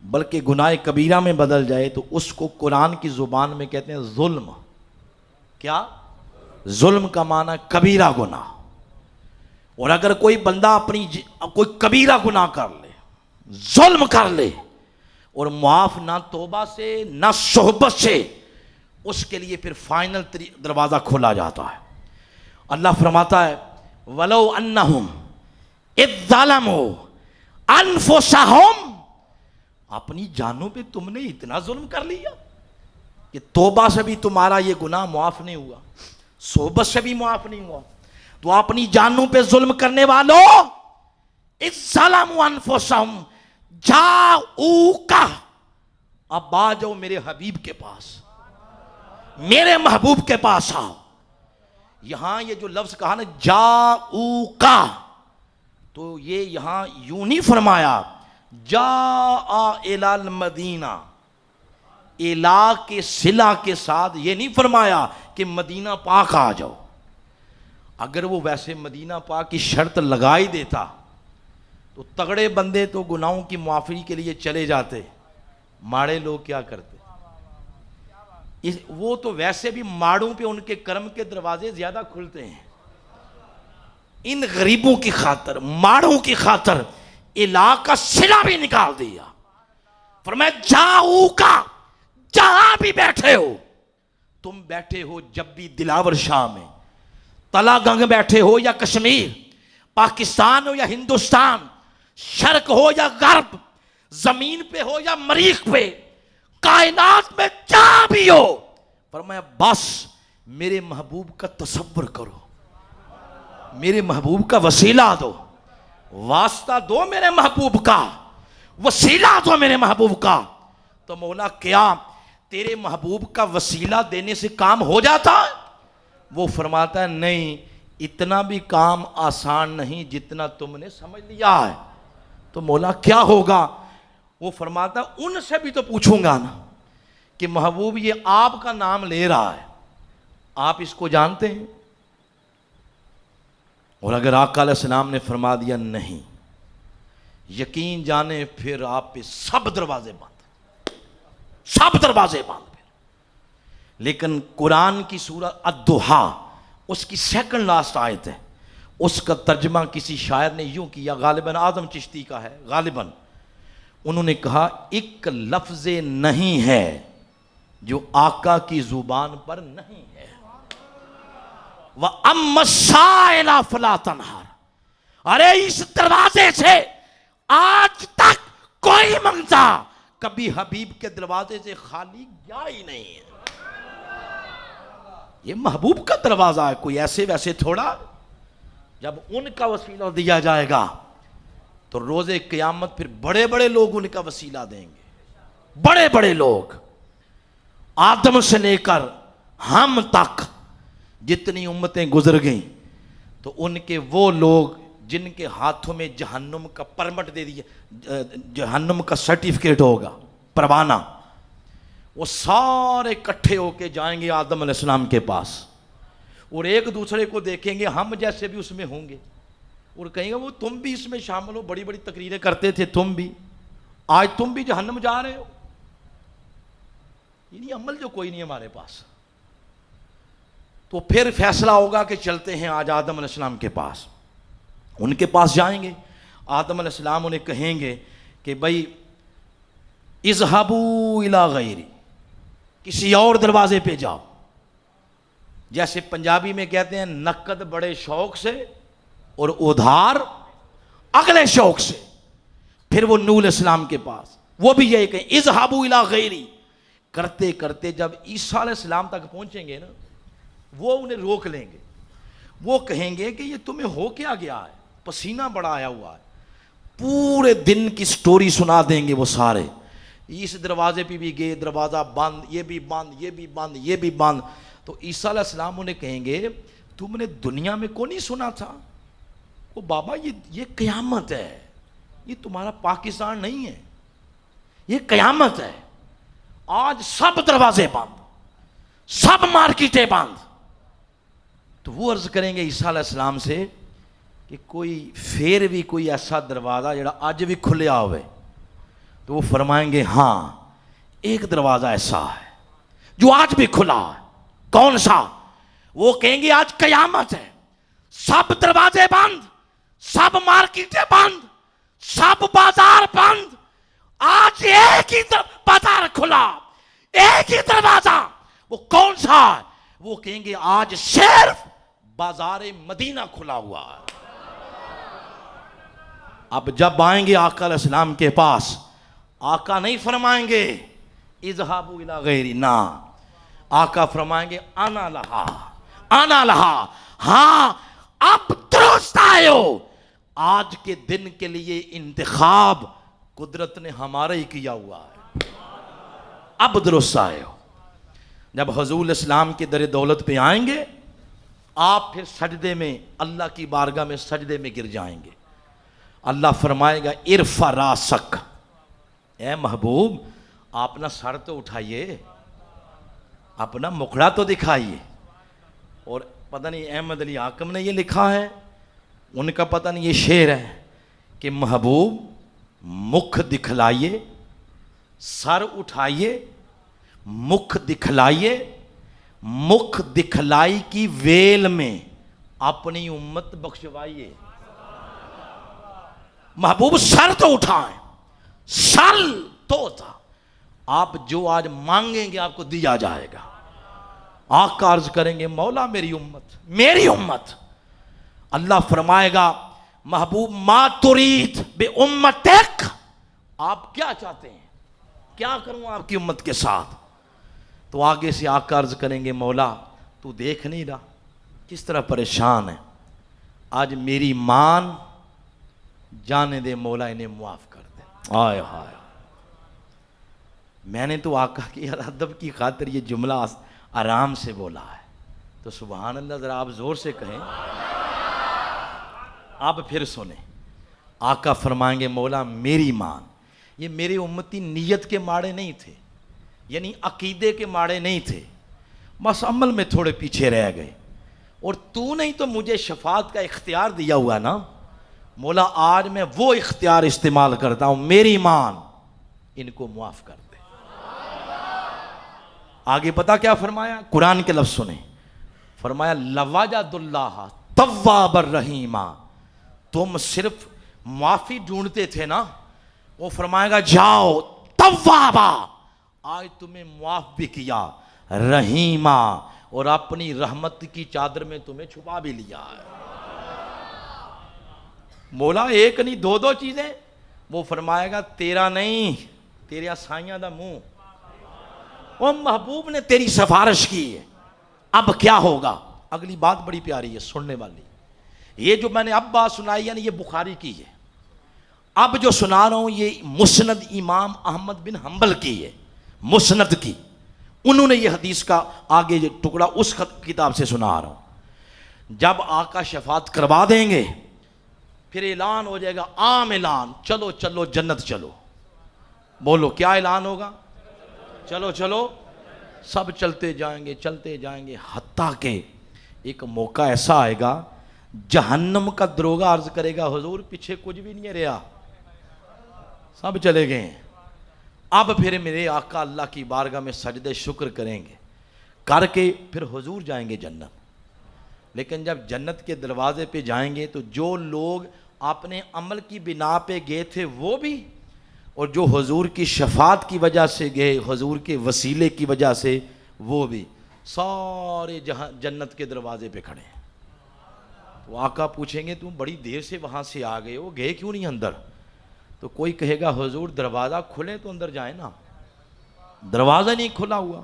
بلکہ گناہ کبیرہ میں بدل جائے تو اس کو قرآن کی زبان میں کہتے ہیں ظلم. کیا؟ ظلم کا معنی کبیرہ گناہ. اور اگر کوئی بندہ کوئی کبیرہ گناہ کر لے، ظلم کر لے، اور معاف نہ توبہ سے نہ صحبت سے، اس کے لیے پھر فائنل دروازہ کھولا جاتا ہے. اللہ فرماتا ہے وَلَوْ أَنَّهُمْ إِذْ ظَلَمُوا أَنفُسَهُمْ، اپنی جانوں پہ تم نے اتنا ظلم کر لیا کہ توبہ سے بھی تمہارا یہ گناہ معاف نہیں ہوا، صحبت سے بھی معاف نہیں ہوا، تو اپنی جانوں پہ ظلم کرنے والوں اِذْ ظَلَمُوا أَنفُسَهُمْ جاؤوکا، اب آ جاؤ میرے حبیب کے پاس، میرے محبوب کے پاس آؤ. یہاں یہ جو لفظ کہا نا جاؤوکا، تو یہ یہاں یوں نہیں فرمایا جاء الی المدینہ، الا کے صلہ کے ساتھ یہ نہیں فرمایا کہ مدینہ پاک آ جاؤ. اگر وہ ویسے مدینہ پاک کی شرط لگائی دیتا تو تگڑے بندے تو گناہوں کی معافی کے لیے چلے جاتے، ماڑے لوگ کیا کرتے؟ وہ تو ویسے بھی ماڑوں پہ ان کے کرم کے دروازے زیادہ کھلتے ہیں. ان غریبوں کی خاطر، ماڑوں کی خاطر الہ کا صلہ بھی نکال دیا. فرمایا جاؤ کا، جہاں بھی بیٹھے ہو تم، بیٹھے ہو جب بھی دلاور شاہ میں، تلا گنگ بیٹھے ہو یا کشمیر، پاکستان ہو یا ہندوستان، شرق ہو یا غرب، زمین پہ ہو یا مریخ پہ، کائنات میں کیا بھی ہو، فرمایا بس میرے محبوب کا تصور کرو، میرے محبوب کا وسیلہ دو، واسطہ دو میرے محبوب کا، وسیلہ دو میرے محبوب کا۔ تو مولا کیا تیرے محبوب کا وسیلہ دینے سے کام ہو جاتا ہے؟ وہ فرماتا ہے نہیں، اتنا بھی کام آسان نہیں جتنا تم نے سمجھ لیا ہے۔ تو مولا کیا ہوگا؟ وہ فرماتا ہے ان سے بھی تو پوچھوں گا نا کہ محبوب یہ آپ کا نام لے رہا ہے، آپ اس کو جانتے ہیں؟ اور اگر آقا علیہ السلام نے فرما دیا نہیں، یقین جانے پھر آپ پہ سب دروازے بند، سب دروازے بند۔ لیکن قرآن کی سورہ الضحیٰ اس کی سیکنڈ لاسٹ آیت ہے، اس کا ترجمہ کسی شاعر نے یوں کیا، غالباً اعظم چشتی کا ہے، غالباً انہوں نے کہا ایک لفظ نہیں ہے جو آقا کی زبان پر نہیں ہے، وَأَمَّا السَّائِلَ فَلَا تَنْهَرْ، ارے اس دروازے سے آج تک کوئی منگتا کبھی حبیب کے دروازے سے خالی گیا ہی نہیں ہے۔ یہ محبوب کا دروازہ ہے، کوئی ایسے ویسے تھوڑا۔ جب ان کا وسیلہ دیا جائے گا تو روز قیامت پھر بڑے بڑے لوگ ان کا وسیلہ دیں گے، بڑے بڑے لوگ، آدم سے لے کر ہم تک جتنی امتیں گزر گئیں، تو ان کے وہ لوگ جن کے ہاتھوں میں جہنم کا پرمٹ دے دیا، جہنم کا سرٹیفکیٹ ہوگا، پروانہ، وہ سارے اکٹھے ہو کے جائیں گے آدم علیہ السلام کے پاس، اور ایک دوسرے کو دیکھیں گے، ہم جیسے بھی اس میں ہوں گے، اور کہیں گے وہ تم بھی اس میں شامل ہو، بڑی بڑی تقریریں کرتے تھے تم بھی، آج تم بھی جہنم جا رہے ہو، یعنی عمل جو کوئی نہیں ہمارے پاس۔ تو پھر فیصلہ ہوگا کہ چلتے ہیں آج آدم علیہ السلام کے پاس، ان کے پاس جائیں گے، آدم علیہ السلام انہیں کہیں گے کہ بھائی اذهبوا الی غیری، کسی اور دروازے پہ جاؤ، جیسے پنجابی میں کہتے ہیں نقد بڑے شوق سے اور ادھار اگلے شوق سے۔ پھر وہ نوح علیہ السلام کے پاس، وہ بھی یہی کہیں اذهبوا الی غیری، کرتے کرتے جب عیسیٰ علیہ السلام تک پہنچیں گے نا، وہ انہیں روک لیں گے، وہ کہیں گے کہ یہ تمہیں ہو کیا گیا ہے، پسینہ بڑا آیا ہوا ہے، پورے دن کی سٹوری سنا دیں گے وہ سارے، اس دروازے پہ بھی گئے، دروازہ بند، یہ بھی بند، یہ بھی بند، یہ بھی بند۔ تو عیسیٰ علیہ السلام انہیں کہیں گے تم نے دنیا میں کو نہیں سنا تھا، وہ بابا یہ قیامت ہے، یہ تمہارا پاکستان نہیں ہے، یہ قیامت ہے، آج سب دروازے بند، سب مارکیٹیں بند۔ تو وہ عرض کریں گے عیسیٰ علیہ السلام سے کہ کوئی پھر بھی کوئی ایسا دروازہ جڑا آج بھی کھلیا ہوئے؟ تو وہ فرمائیں گے ہاں ایک دروازہ ایسا ہے جو آج بھی کھلا ہے۔ کون سا؟ وہ کہیں گے آج قیامت ہے، سب دروازے بند، سب مارکیٹیں بند، سب بازار بند، آج ایک ہی بازار کھلا، ایک ہی دروازہ۔ وہ کون سا ہے؟ وہ کہیں گے آج صرف بازار مدینہ کھلا ہوا ہے۔ اب جب آئیں گے آقا علیہ السلام کے پاس، آقا نہیں فرمائیں گے اذهبوا الی غیری، نا، آقا فرمائیں گے انا لہا، انا لہا، ہاں اب درست آئے ہو، آج کے دن کے لیے انتخاب قدرت نے ہمارا ہی کیا ہوا ہے، اب درست آئے ہو۔ جب حضور علیہ السلام کے در دولت پہ آئیں گے، آپ پھر سجدے میں اللہ کی بارگاہ میں سجدے میں گر جائیں گے، اللہ فرمائے گا ارفع راسک، اے محبوب اپنا سر تو اٹھائیے، اپنا مکھڑا تو دکھائیے۔ اور پتہ نہیں احمد علی حاکم نے یہ لکھا ہے، ان کا پتہ نہیں یہ شعر ہے کہ محبوب مکھ دکھلائیے، سر اٹھائیے، مکھ دکھلائیے، مکھ دکھلائی کی ویل میں اپنی امت بخشوائیے۔ محبوب سر تو اٹھائیں، سر تو تھا، آپ جو آج مانگیں گے آپ کو دیا جائے گا۔ آقا عرض کریں گے مولا میری امت، میری امت۔ اللہ فرمائے گا محبوب ما ترید بے امتک، آپ کیا چاہتے ہیں، کیا کروں آپ کی امت کے ساتھ؟ تو آگے سے آقا عرض کریں گے مولا تو دیکھ نہیں رہا کس طرح پریشان ہے، آج میری مان جانے دے مولا، انہیں معاف کر دے۔ آئے ہائے، میں نے تو آقا کی ادب کی خاطر یہ جملہ آرام سے بولا ہے، تو سبحان اللہ ذرا آپ زور سے کہیں۔ آپ پھر سنیں، آقا فرمائیں گے مولا میری مان، یہ میرے امتی نیت کے ماڑے نہیں تھے، یعنی عقیدے کے ماڑے نہیں تھے، بس عمل میں تھوڑے پیچھے رہ گئے، اور تو نہیں تو مجھے شفاعت کا اختیار دیا ہوا نا مولا، آج میں وہ اختیار استعمال کرتا ہوں، میری مان ان کو معاف کر دے۔ آگے پتا کیا فرمایا؟ قرآن کے لفظ سنیں، فرمایا لَوَجَدُ اللَّهَ تَوَّابًا رَحِيمًا، تم صرف معافی ڈھونڈتے تھے نا، وہ فرمائے گا جاؤ توابا، آج تمہیں معاف بھی کیا، رحیمہ، اور اپنی رحمت کی چادر میں تمہیں چھپا بھی لیا ہے۔ مولا ایک نہیں دو دو چیزیں، وہ فرمائے گا تیرا نہیں، تیرے سائیاں دا منہ، وہ محبوب نے تیری سفارش کی ہے، اب کیا ہوگا؟ اگلی بات بڑی پیاری ہے سننے والی، یہ جو میں نے اب بات سنائی ہے نا، یہ بخاری کی ہے، اب جو سنا رہا ہوں یہ مسند امام احمد بن حنبل کی ہے، مسند کی، انہوں نے یہ حدیث کا آگے جو ٹکڑا اس کتاب سے سنا رہا ہوں۔ جب آقا شفاعت کروا دیں گے پھر اعلان ہو جائے گا، عام اعلان، چلو چلو جنت چلو، بولو کیا اعلان ہوگا؟ چلو چلو، سب چلتے جائیں گے، حتیٰ کہ ایک موقع ایسا آئے گا جہنم کا دروغہ عرض کرے گا حضور پیچھے کچھ بھی نہیں رہا، سب چلے گئے ہیں، اب پھر میرے آقا اللہ کی بارگاہ میں سجدے شکر کریں گے، کر کے پھر حضور جائیں گے جنت۔ لیکن جب جنت کے دروازے پہ جائیں گے تو جو لوگ اپنے عمل کی بنا پہ گئے تھے وہ بھی، اور جو حضور کی شفاعت کی وجہ سے گئے، حضور کے وسیلے کی وجہ سے وہ بھی، سارے جنت کے دروازے پہ کھڑے ہیں۔ تو آقا پوچھیں گے تم بڑی دیر سے وہاں سے آ گئے ہو، گئے کیوں نہیں اندر؟ تو کوئی کہے گا حضور دروازہ کھلے تو اندر جائیں نا، دروازہ نہیں کھلا ہوا۔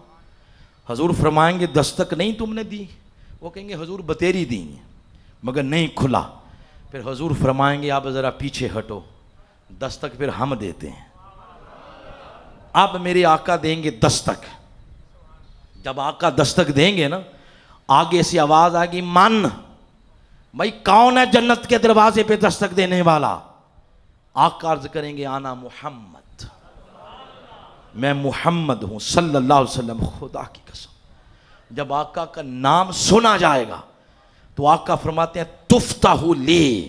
حضور فرمائیں گے دستک نہیں تم نے دی؟ وہ کہیں گے حضور بتیری دی مگر نہیں کھلا۔ پھر حضور فرمائیں گے آپ ذرا پیچھے ہٹو، دستک پھر ہم دیتے ہیں۔ اب میرے آقا دیں گے دستک، جب آقا دستک دیں گے نا، آگے سے آواز آئے گی من، بھائی کون ہے جنت کے دروازے پہ دستک دینے والا؟ آقا عرض کریں گے آنا محمد، میں محمد ہوں صلی اللہ علیہ وسلم، خدا کی قسم۔ جب آقا کا نام سنا جائے گا تو آقا فرماتے ہیں تفتح لی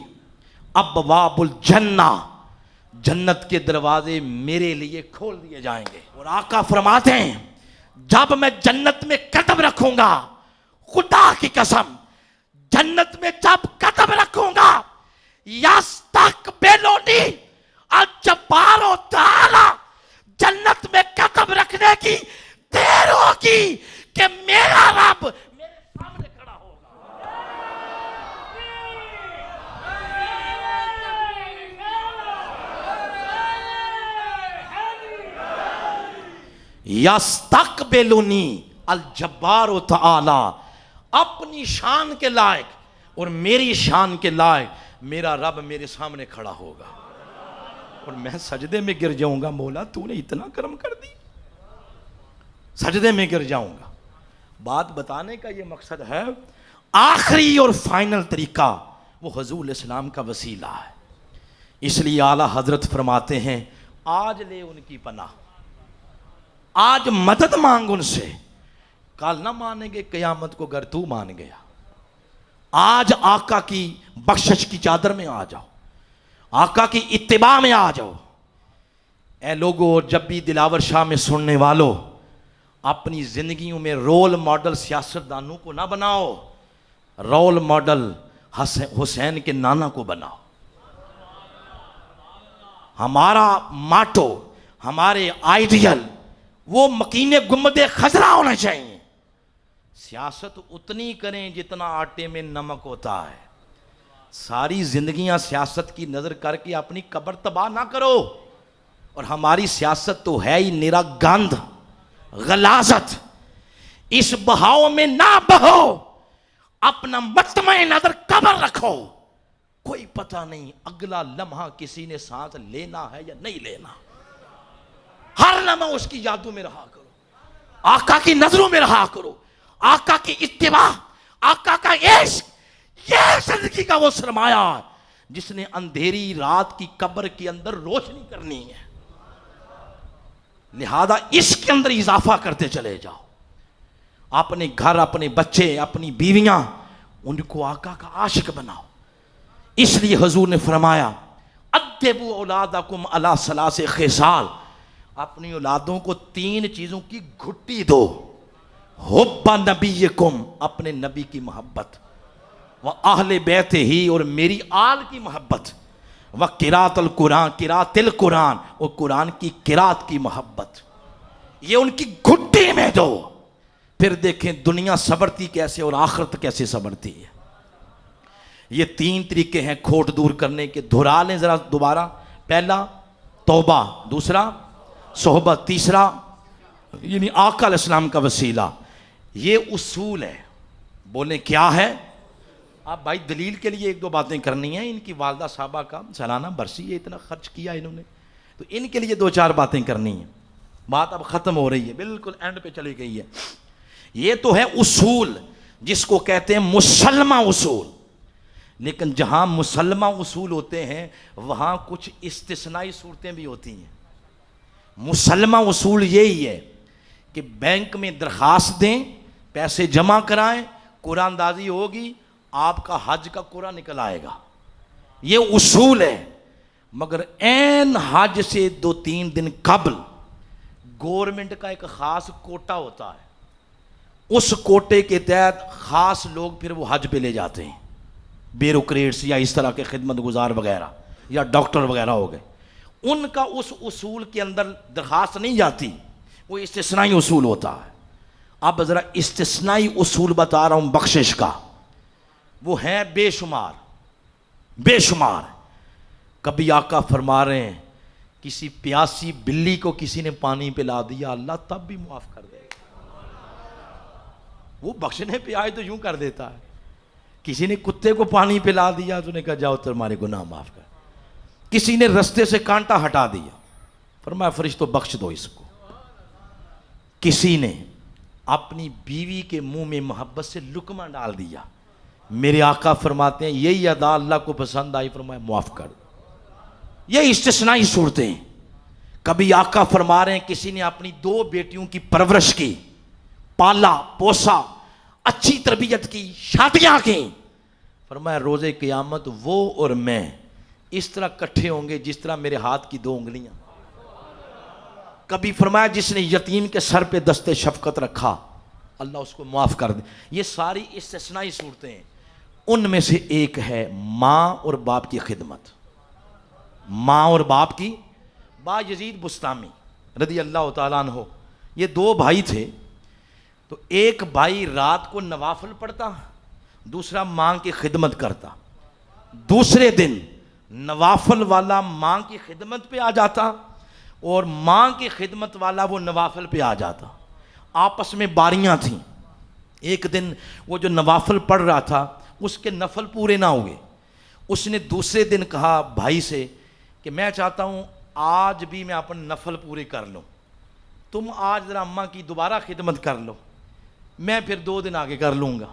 ابواب الجنہ، جنت کے دروازے میرے لیے کھول دیے جائیں گے۔ اور آقا فرماتے ہیں جب میں جنت میں قدم رکھوں گا، خدا کی قسم جنت میں جب قدم رکھوں گا، یستقبلونی الجبار تعالی، جنت میں قدم رکھنے کی دیر ہوگی کہ میرا رب میرے سامنے کھڑا ہوگا۔ یستقبلونی الجبار تعالی، اپنی شان کے لائق اور میری شان کے لائق میرا رب میرے سامنے کھڑا ہوگا، اور میں سجدے میں گر جاؤں گا، مولا تو نے اتنا کرم کر دی، سجدے میں گر جاؤں گا۔ بات بتانے کا یہ مقصد ہے، آخری اور فائنل طریقہ وہ حضور علیہ السلام کا وسیلہ ہے، اس لیے اعلیٰ حضرت فرماتے ہیں آج لے ان کی پناہ، آج مدد مانگ ان سے، کل نہ مانیں گے قیامت کو گر تو مان گیا۔ آج آقا کی بخشش کی چادر میں آ جاؤ، آقا کی اتباع میں آ جاؤ۔ اے لوگو، جب بھی دلاور شاہ میں سننے والو، اپنی زندگیوں میں رول ماڈل سیاستدانوں کو نہ بناؤ، رول ماڈل حسین کے نانا کو بناؤ۔ ہمارا ماٹو، ہمارے آئیڈیل وہ مکین گنبد خضرا ہونا چاہیے۔ سیاست اتنی کریں جتنا آٹے میں نمک ہوتا ہے، ساری زندگیاں سیاست کی نظر کر کے اپنی قبر تباہ نہ کرو. اور ہماری سیاست تو ہے ہی نرا گند، غلاظت. اس بہاؤ میں نہ بہو، اپنا مطمع نظر قبر رکھو. کوئی پتہ نہیں اگلا لمحہ کسی نے سانس لینا ہے یا نہیں لینا. ہر لمحہ اس کی یادوں میں رہا کرو، آقا کی نظروں میں رہا کرو، آقا کی اتباع، آقا کا عشق. یہ زندگی کا وہ سرمایہ ہے جس نے اندھیری رات کی قبر کے اندر روشنی کرنی ہے. لہذا اس کے اندر اضافہ کرتے چلے جاؤ. اپنے گھر، اپنے بچے، اپنی بیویاں، ان کو آقا کا عاشق بناؤ. اس لیے حضور نے فرمایا ادبوا اولادکم علی ثلاث خصال، اپنی اولادوں کو 3 چیزوں کی گھٹی دو. حب نبیکم، اپنے نبی کی محبت، و اہل بیت ہی، اور میری آل کی محبت، و قراءۃ القرآن، قراءۃ القرآن، اور قرآن کی قراءت کی محبت. یہ ان کی گھٹی میں دو. پھر دیکھیں دنیا صبرتی کیسے اور آخرت کیسے صبرتی ہے. یہ 3 طریقے ہیں کھوٹ دور کرنے کے. دہرا لیں ذرا دوبارہ. پہلا توبہ، دوسرا صحبت، تیسرا یعنی آقا علیہ السلام کا وسیلہ. یہ اصول ہے. بولیں کیا ہے؟ آپ بھائی دلیل کے لیے 1-2 باتیں کرنی ہیں. ان کی والدہ صاحبہ کا سالانہ برسی ہے، اتنا خرچ کیا انہوں نے، تو ان کے لیے 2-4 باتیں کرنی ہیں. بات اب ختم ہو رہی ہے، بالکل اینڈ پہ چلی گئی ہے. یہ تو ہے اصول جس کو کہتے ہیں مسلمہ اصول. لیکن جہاں مسلمہ اصول ہوتے ہیں وہاں کچھ استثنائی صورتیں بھی ہوتی ہیں. مسلمہ اصول یہی ہے کہ بینک میں درخواست دیں، پیسے جمع کرائیں، قرآن اندازی ہوگی، آپ کا حج کا قرآ نکل آئے گا. یہ اصول ہے. مگر عین حج سے 2-3 دن قبل گورنمنٹ کا ایک خاص کوٹا ہوتا ہے. اس کوٹے کے تحت خاص لوگ پھر وہ حج پہ لے جاتے ہیں، بیوروکریٹس یا اس طرح کے خدمت گزار وغیرہ یا ڈاکٹر وغیرہ ہو گئے. ان کا اس اصول کے اندر درخواست نہیں جاتی، وہ استثنائی اصول ہوتا ہے. اب ذرا استثنائی اصول بتا رہا ہوں بخشش کا. وہ ہیں بے شمار، بے شمار. کبھی آقا فرما رہے ہیں کسی پیاسی بلی کو کسی نے پانی پلا دیا، اللہ تب بھی معاف کر دے گا. وہ بخشنے پہ آئے تو یوں کر دیتا ہے. کسی نے کتے کو پانی پلا دیا تو نے کہا جاؤ تمہارے گناہ معاف کر. کسی نے رستے سے کانٹا ہٹا دیا، فرمایا فرشتوں بخش دو اس کو. کسی نے اپنی بیوی کے منہ میں محبت سے لقمہ ڈال دیا، میرے آقا فرماتے ہیں یہی ادا اللہ کو پسند آئی، فرمایا معاف کر دو. یہ استثنائی صورتیں. کبھی آقا فرما رہے ہیں کسی نے اپنی 2 بیٹیوں کی پرورش کی، پالا پوسا، اچھی تربیت کی، شادیاں کی، فرمایا روز قیامت وہ اور میں اس طرح کٹھے ہوں گے جس طرح میرے ہاتھ کی 2 انگلیاں. کبھی فرمایا جس نے یتیم کے سر پہ دست شفقت رکھا اللہ اس کو معاف کر دے. یہ ساری استثنائی صورتیں ہیں. ان میں سے ایک ہے ماں اور باپ کی خدمت. ماں اور باپ کی. با یزید بستامی رضی اللہ تعالیٰ عنہ، یہ 2 بھائی تھے. تو ایک بھائی رات کو نوافل پڑھتا، دوسرا ماں کی خدمت کرتا. دوسرے دن نوافل والا ماں کی خدمت پہ آ جاتا اور ماں کی خدمت والا وہ نوافل پہ آ جاتا. آپس میں باریاں تھیں. ایک دن وہ جو نوافل پڑھ رہا تھا اس کے نفل پورے نہ ہوئے. اس نے دوسرے دن کہا بھائی سے کہ میں چاہتا ہوں آج بھی میں اپنے نفل پورے کر لوں، تم آج ذرا اماں کی دوبارہ خدمت کر لو، میں پھر 2 دن آگے کر لوں گا.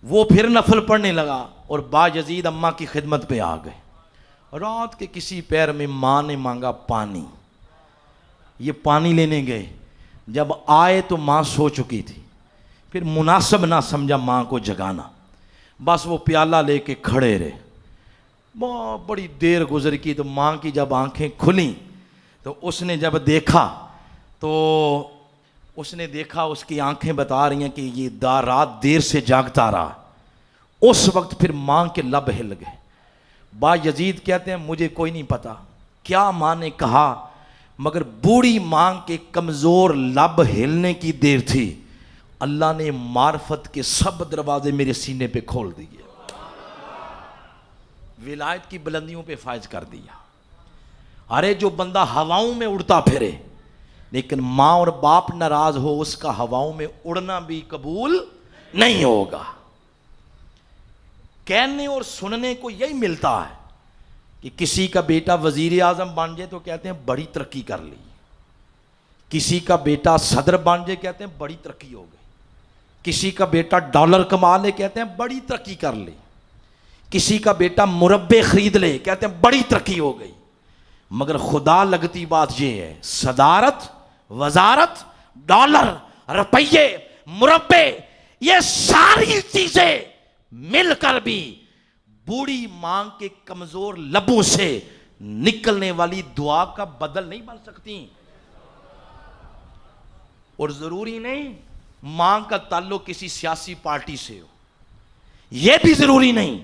وہ پھر نفل پڑھنے لگا اور با یزید اماں کی خدمت پہ آ گئے. رات کے کسی پیر میں ماں نے مانگا پانی. یہ پانی لینے گئے. جب آئے تو ماں سو چکی تھی. پھر مناسب نہ سمجھا ماں کو جگانا، بس وہ پیالہ لے کے کھڑے رہے. بڑی دیر گزر کی تو ماں کی جب آنکھیں کھلیں تو اس نے جب دیکھا تو اس نے دیکھا اس کی آنکھیں بتا رہی ہیں کہ یہ رات دیر سے جاگتا رہا. اس وقت پھر ماں کے لب ہل گئے. با یزید کہتے ہیں مجھے کوئی نہیں پتا کیا ماں نے کہا، مگر بوڑھی ماں کے کمزور لب ہلنے کی دیر تھی، اللہ نے معرفت کے سب دروازے میرے سینے پہ کھول دیے. ولایت کی بلندیوں پہ فائز کر دیا. ارے جو بندہ ہواؤں میں اڑتا پھرے لیکن ماں اور باپ ناراض ہو اس کا ہواؤں میں اڑنا بھی قبول نہیں ہوگا. کہنے اور سننے کو یہی ملتا ہے کہ کسی کا بیٹا وزیر اعظم بن جائے تو کہتے ہیں بڑی ترقی کر لی, کسی کا بیٹا صدر بن جائے کہتے ہیں بڑی ترقی ہو گئی, کسی کا بیٹا ڈالر کما لے کہتے ہیں بڑی ترقی کر لی, کسی کا بیٹا مربے خرید لے کہتے ہیں بڑی ترقی ہو گئی. مگر خدا لگتی بات یہ ہے, صدارت, وزارت, ڈالر, روپیے, مربے, یہ ساری چیزیں مل کر بھی بوڑھی ماں کے کمزور لبوں سے نکلنے والی دعا کا بدل نہیں بن سکتی. اور ضروری نہیں ماں کا تعلق کسی سیاسی پارٹی سے ہو, یہ بھی ضروری نہیں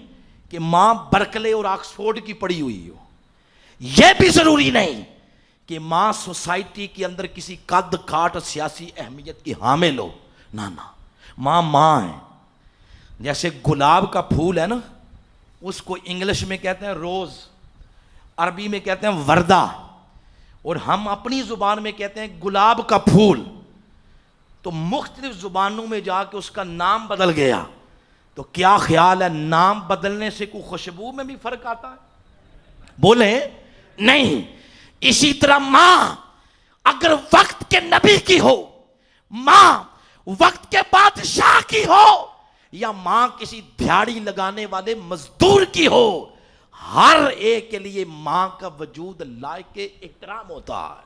کہ ماں برکلے اور آکسفورڈ کی پڑھی ہوئی ہو, یہ بھی ضروری نہیں کہ ماں سوسائٹی کے اندر کسی قد کاٹ سیاسی اہمیت کی حامل ہو. نہ ماں ماں ہے. جیسے گلاب کا پھول ہے نا, اس کو انگلش میں کہتے ہیں روز, عربی میں کہتے ہیں وردہ, اور ہم اپنی زبان میں کہتے ہیں گلاب کا پھول. تو مختلف زبانوں میں جا کے اس کا نام بدل گیا. تو کیا خیال ہے نام بدلنے سے کوئی خوشبو میں بھی فرق آتا ہے؟ بولیں نہیں. اسی طرح ماں اگر وقت کے نبی کی ہو, ماں وقت کے بادشاہ کی ہو, یا ماں کسی دھیاڑی لگانے والے مزدور کی ہو, ہر ایک کے لیے ماں کا وجود لائق احترام ہوتا ہے.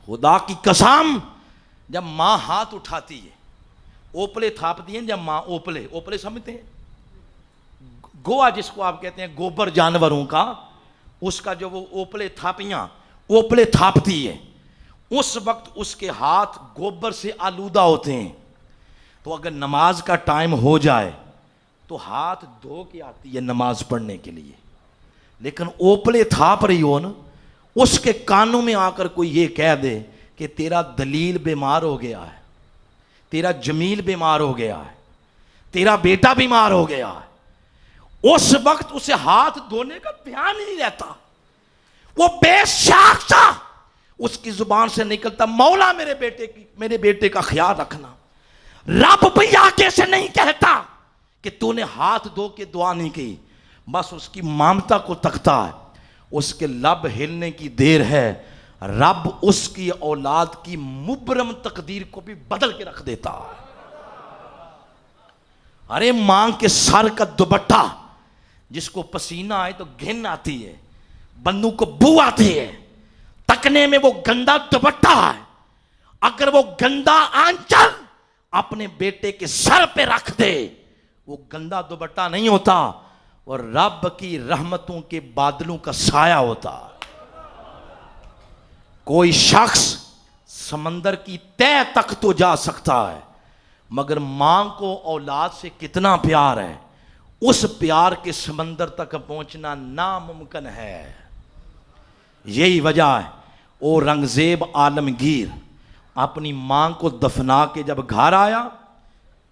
خدا کی قسم, جب ماں ہاتھ اٹھاتی ہے, اوپلے تھاپتی ہیں, جب ماں اوپلے سمجھتے ہیں, گویا جس کو آپ کہتے ہیں گوبر جانوروں کا, اس کا جو وہ اوپلے تھاپتی ہے, اس وقت اس کے ہاتھ گوبر سے آلودہ ہوتے ہیں. تو اگر نماز کا ٹائم ہو جائے تو ہاتھ دھو کے آتی ہے نماز پڑھنے کے لیے. لیکن اوپلے تھاپ رہی ہو نا, اس کے کانوں میں آ کر کوئی یہ کہہ دے کہ تیرا دلیل بیمار ہو گیا ہے, تیرا جمیل بیمار ہو گیا ہے, تیرا بیٹا بیمار ہو گیا ہے, اس وقت اسے ہاتھ دھونے کا دھیان ہی نہیں رہتا. وہ بے شک تھا, اس کی زبان سے نکلتا مولا میرے بیٹے کا خیال رکھنا. رب بھی آگے سے نہیں کہتا کہ تو نے ہاتھ دھو کے دعا نہیں کی, بس اس کی مامتا کو تکتا ہے. اس کے لب ہلنے کی دیر ہے, رب اس کی اولاد کی مبرم تقدیر کو بھی بدل کے رکھ دیتا ہے. ارے ماں کے سر کا دوپٹہ جس کو پسینہ آئے تو گھن آتی ہے, بندوں کو بو آتی ہے, تکنے میں وہ گندا دوپٹہ ہے, اگر وہ گندا آنچل اپنے بیٹے کے سر پہ رکھ دے وہ گندا دوپٹہ نہیں ہوتا, اور رب کی رحمتوں کے بادلوں کا سایہ ہوتا. کوئی شخص سمندر کی تہ تک تو جا سکتا ہے, مگر ماں کو اولاد سے کتنا پیار ہے, اس پیار کے سمندر تک پہنچنا ناممکن ہے. یہی وجہ ہے وہ رنگزیب عالمگیر اپنی ماں کو دفنا کے جب گھر آیا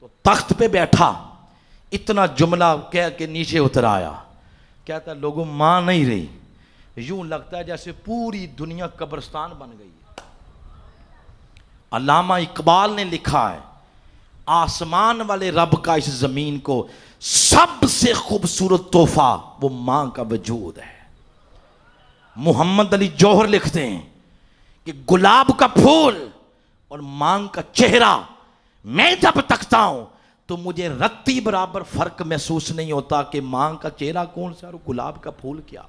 تو تخت پہ بیٹھا, اتنا جملہ کہہ کے نیچے اتر آیا, کہتا لوگوں ماں نہیں رہی, یوں لگتا ہے جیسے پوری دنیا قبرستان بن گئی ہے. علامہ اقبال نے لکھا ہے, آسمان والے رب کا اس زمین کو سب سے خوبصورت تحفہ وہ ماں کا وجود ہے. محمد علی جوہر لکھتے ہیں کہ گلاب کا پھول اور ماں کا چہرہ میں جب تکتا ہوں تو مجھے رتی برابر فرق محسوس نہیں ہوتا کہ ماں کا چہرہ کون سا اور گلاب کا پھول کیا.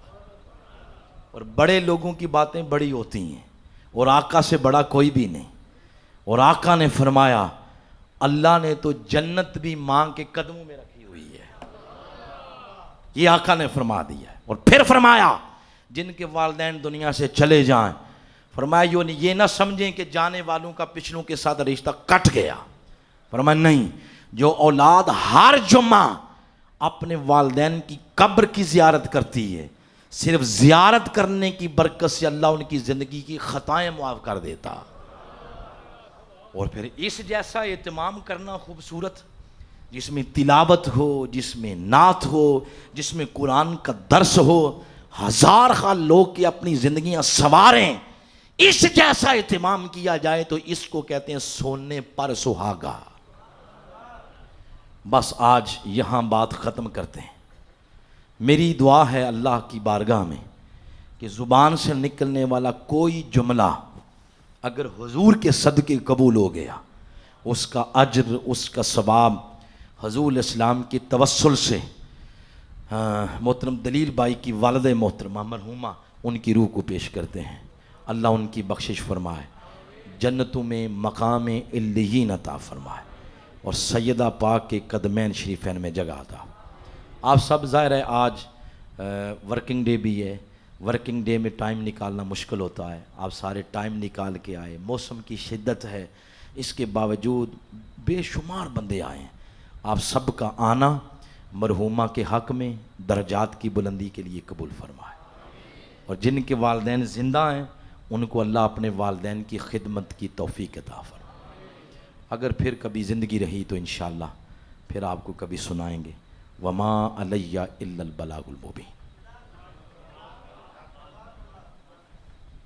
اور بڑے لوگوں کی باتیں بڑی ہوتی ہیں اور آقا سے بڑا کوئی بھی نہیں. اور آقا نے فرمایا اللہ نے تو جنت بھی ماں کے قدموں میں رکھی ہوئی ہے, یہ آقا نے فرما دیا ہے. اور پھر فرمایا جن کے والدین دنیا سے چلے جائیں, فرمایا یہ نہ سمجھیں کہ جانے والوں کا پچھلوں کے ساتھ رشتہ کٹ گیا. فرمایا نہیں, جو اولاد ہر جمعہ اپنے والدین کی قبر کی زیارت کرتی ہے, صرف زیارت کرنے کی برکت سے اللہ ان کی زندگی کی خطائیں معاف کر دیتا. اور پھر اس جیسا اہتمام کرنا خوبصورت جس میں تلاوت ہو، جس میں نعت ہو، جس میں قرآن کا درس ہو، ہزار خواہ لوگ کی اپنی زندگیاں سنواریں، اس جیسا اہتمام کیا جائے تو اس کو کہتے ہیں سونے پر سہاگا۔ بس آج یہاں بات ختم کرتے ہیں۔ میری دعا ہے اللہ کی بارگاہ میں کہ زبان سے نکلنے والا کوئی جملہ اگر حضور کے صدقے قبول ہو گیا، اس کا اجر، اس کا ثواب حضور اسلام کی توسل سے محترم دلیل بھائی کی والد محترمہ مرحومہ ان کی روح کو پیش کرتے ہیں۔ اللہ ان کی بخشش فرمائے، جنتوں میں مقام علیین عطا فرمائے، اور سیدہ پاک کے قدمین شریفین میں جگہ عطا۔ آپ سب ظاہر ہے آج ورکنگ ڈے بھی ہے، ورکنگ ڈے میں ٹائم نکالنا مشکل ہوتا ہے، آپ سارے ٹائم نکال کے آئے، موسم کی شدت ہے، اس کے باوجود بے شمار بندے آئے ہیں۔ آپ سب کا آنا مرحومہ کے حق میں درجات کی بلندی کے لیے قبول فرمائے، اور جن کے والدین زندہ ہیں ان کو اللہ اپنے والدین کی خدمت کی توفیق عطا فرمائے۔ اگر پھر کبھی زندگی رہی تو انشاءاللہ پھر آپ کو کبھی سنائیں گے۔ وما علیہ الا البلاغ المبین۔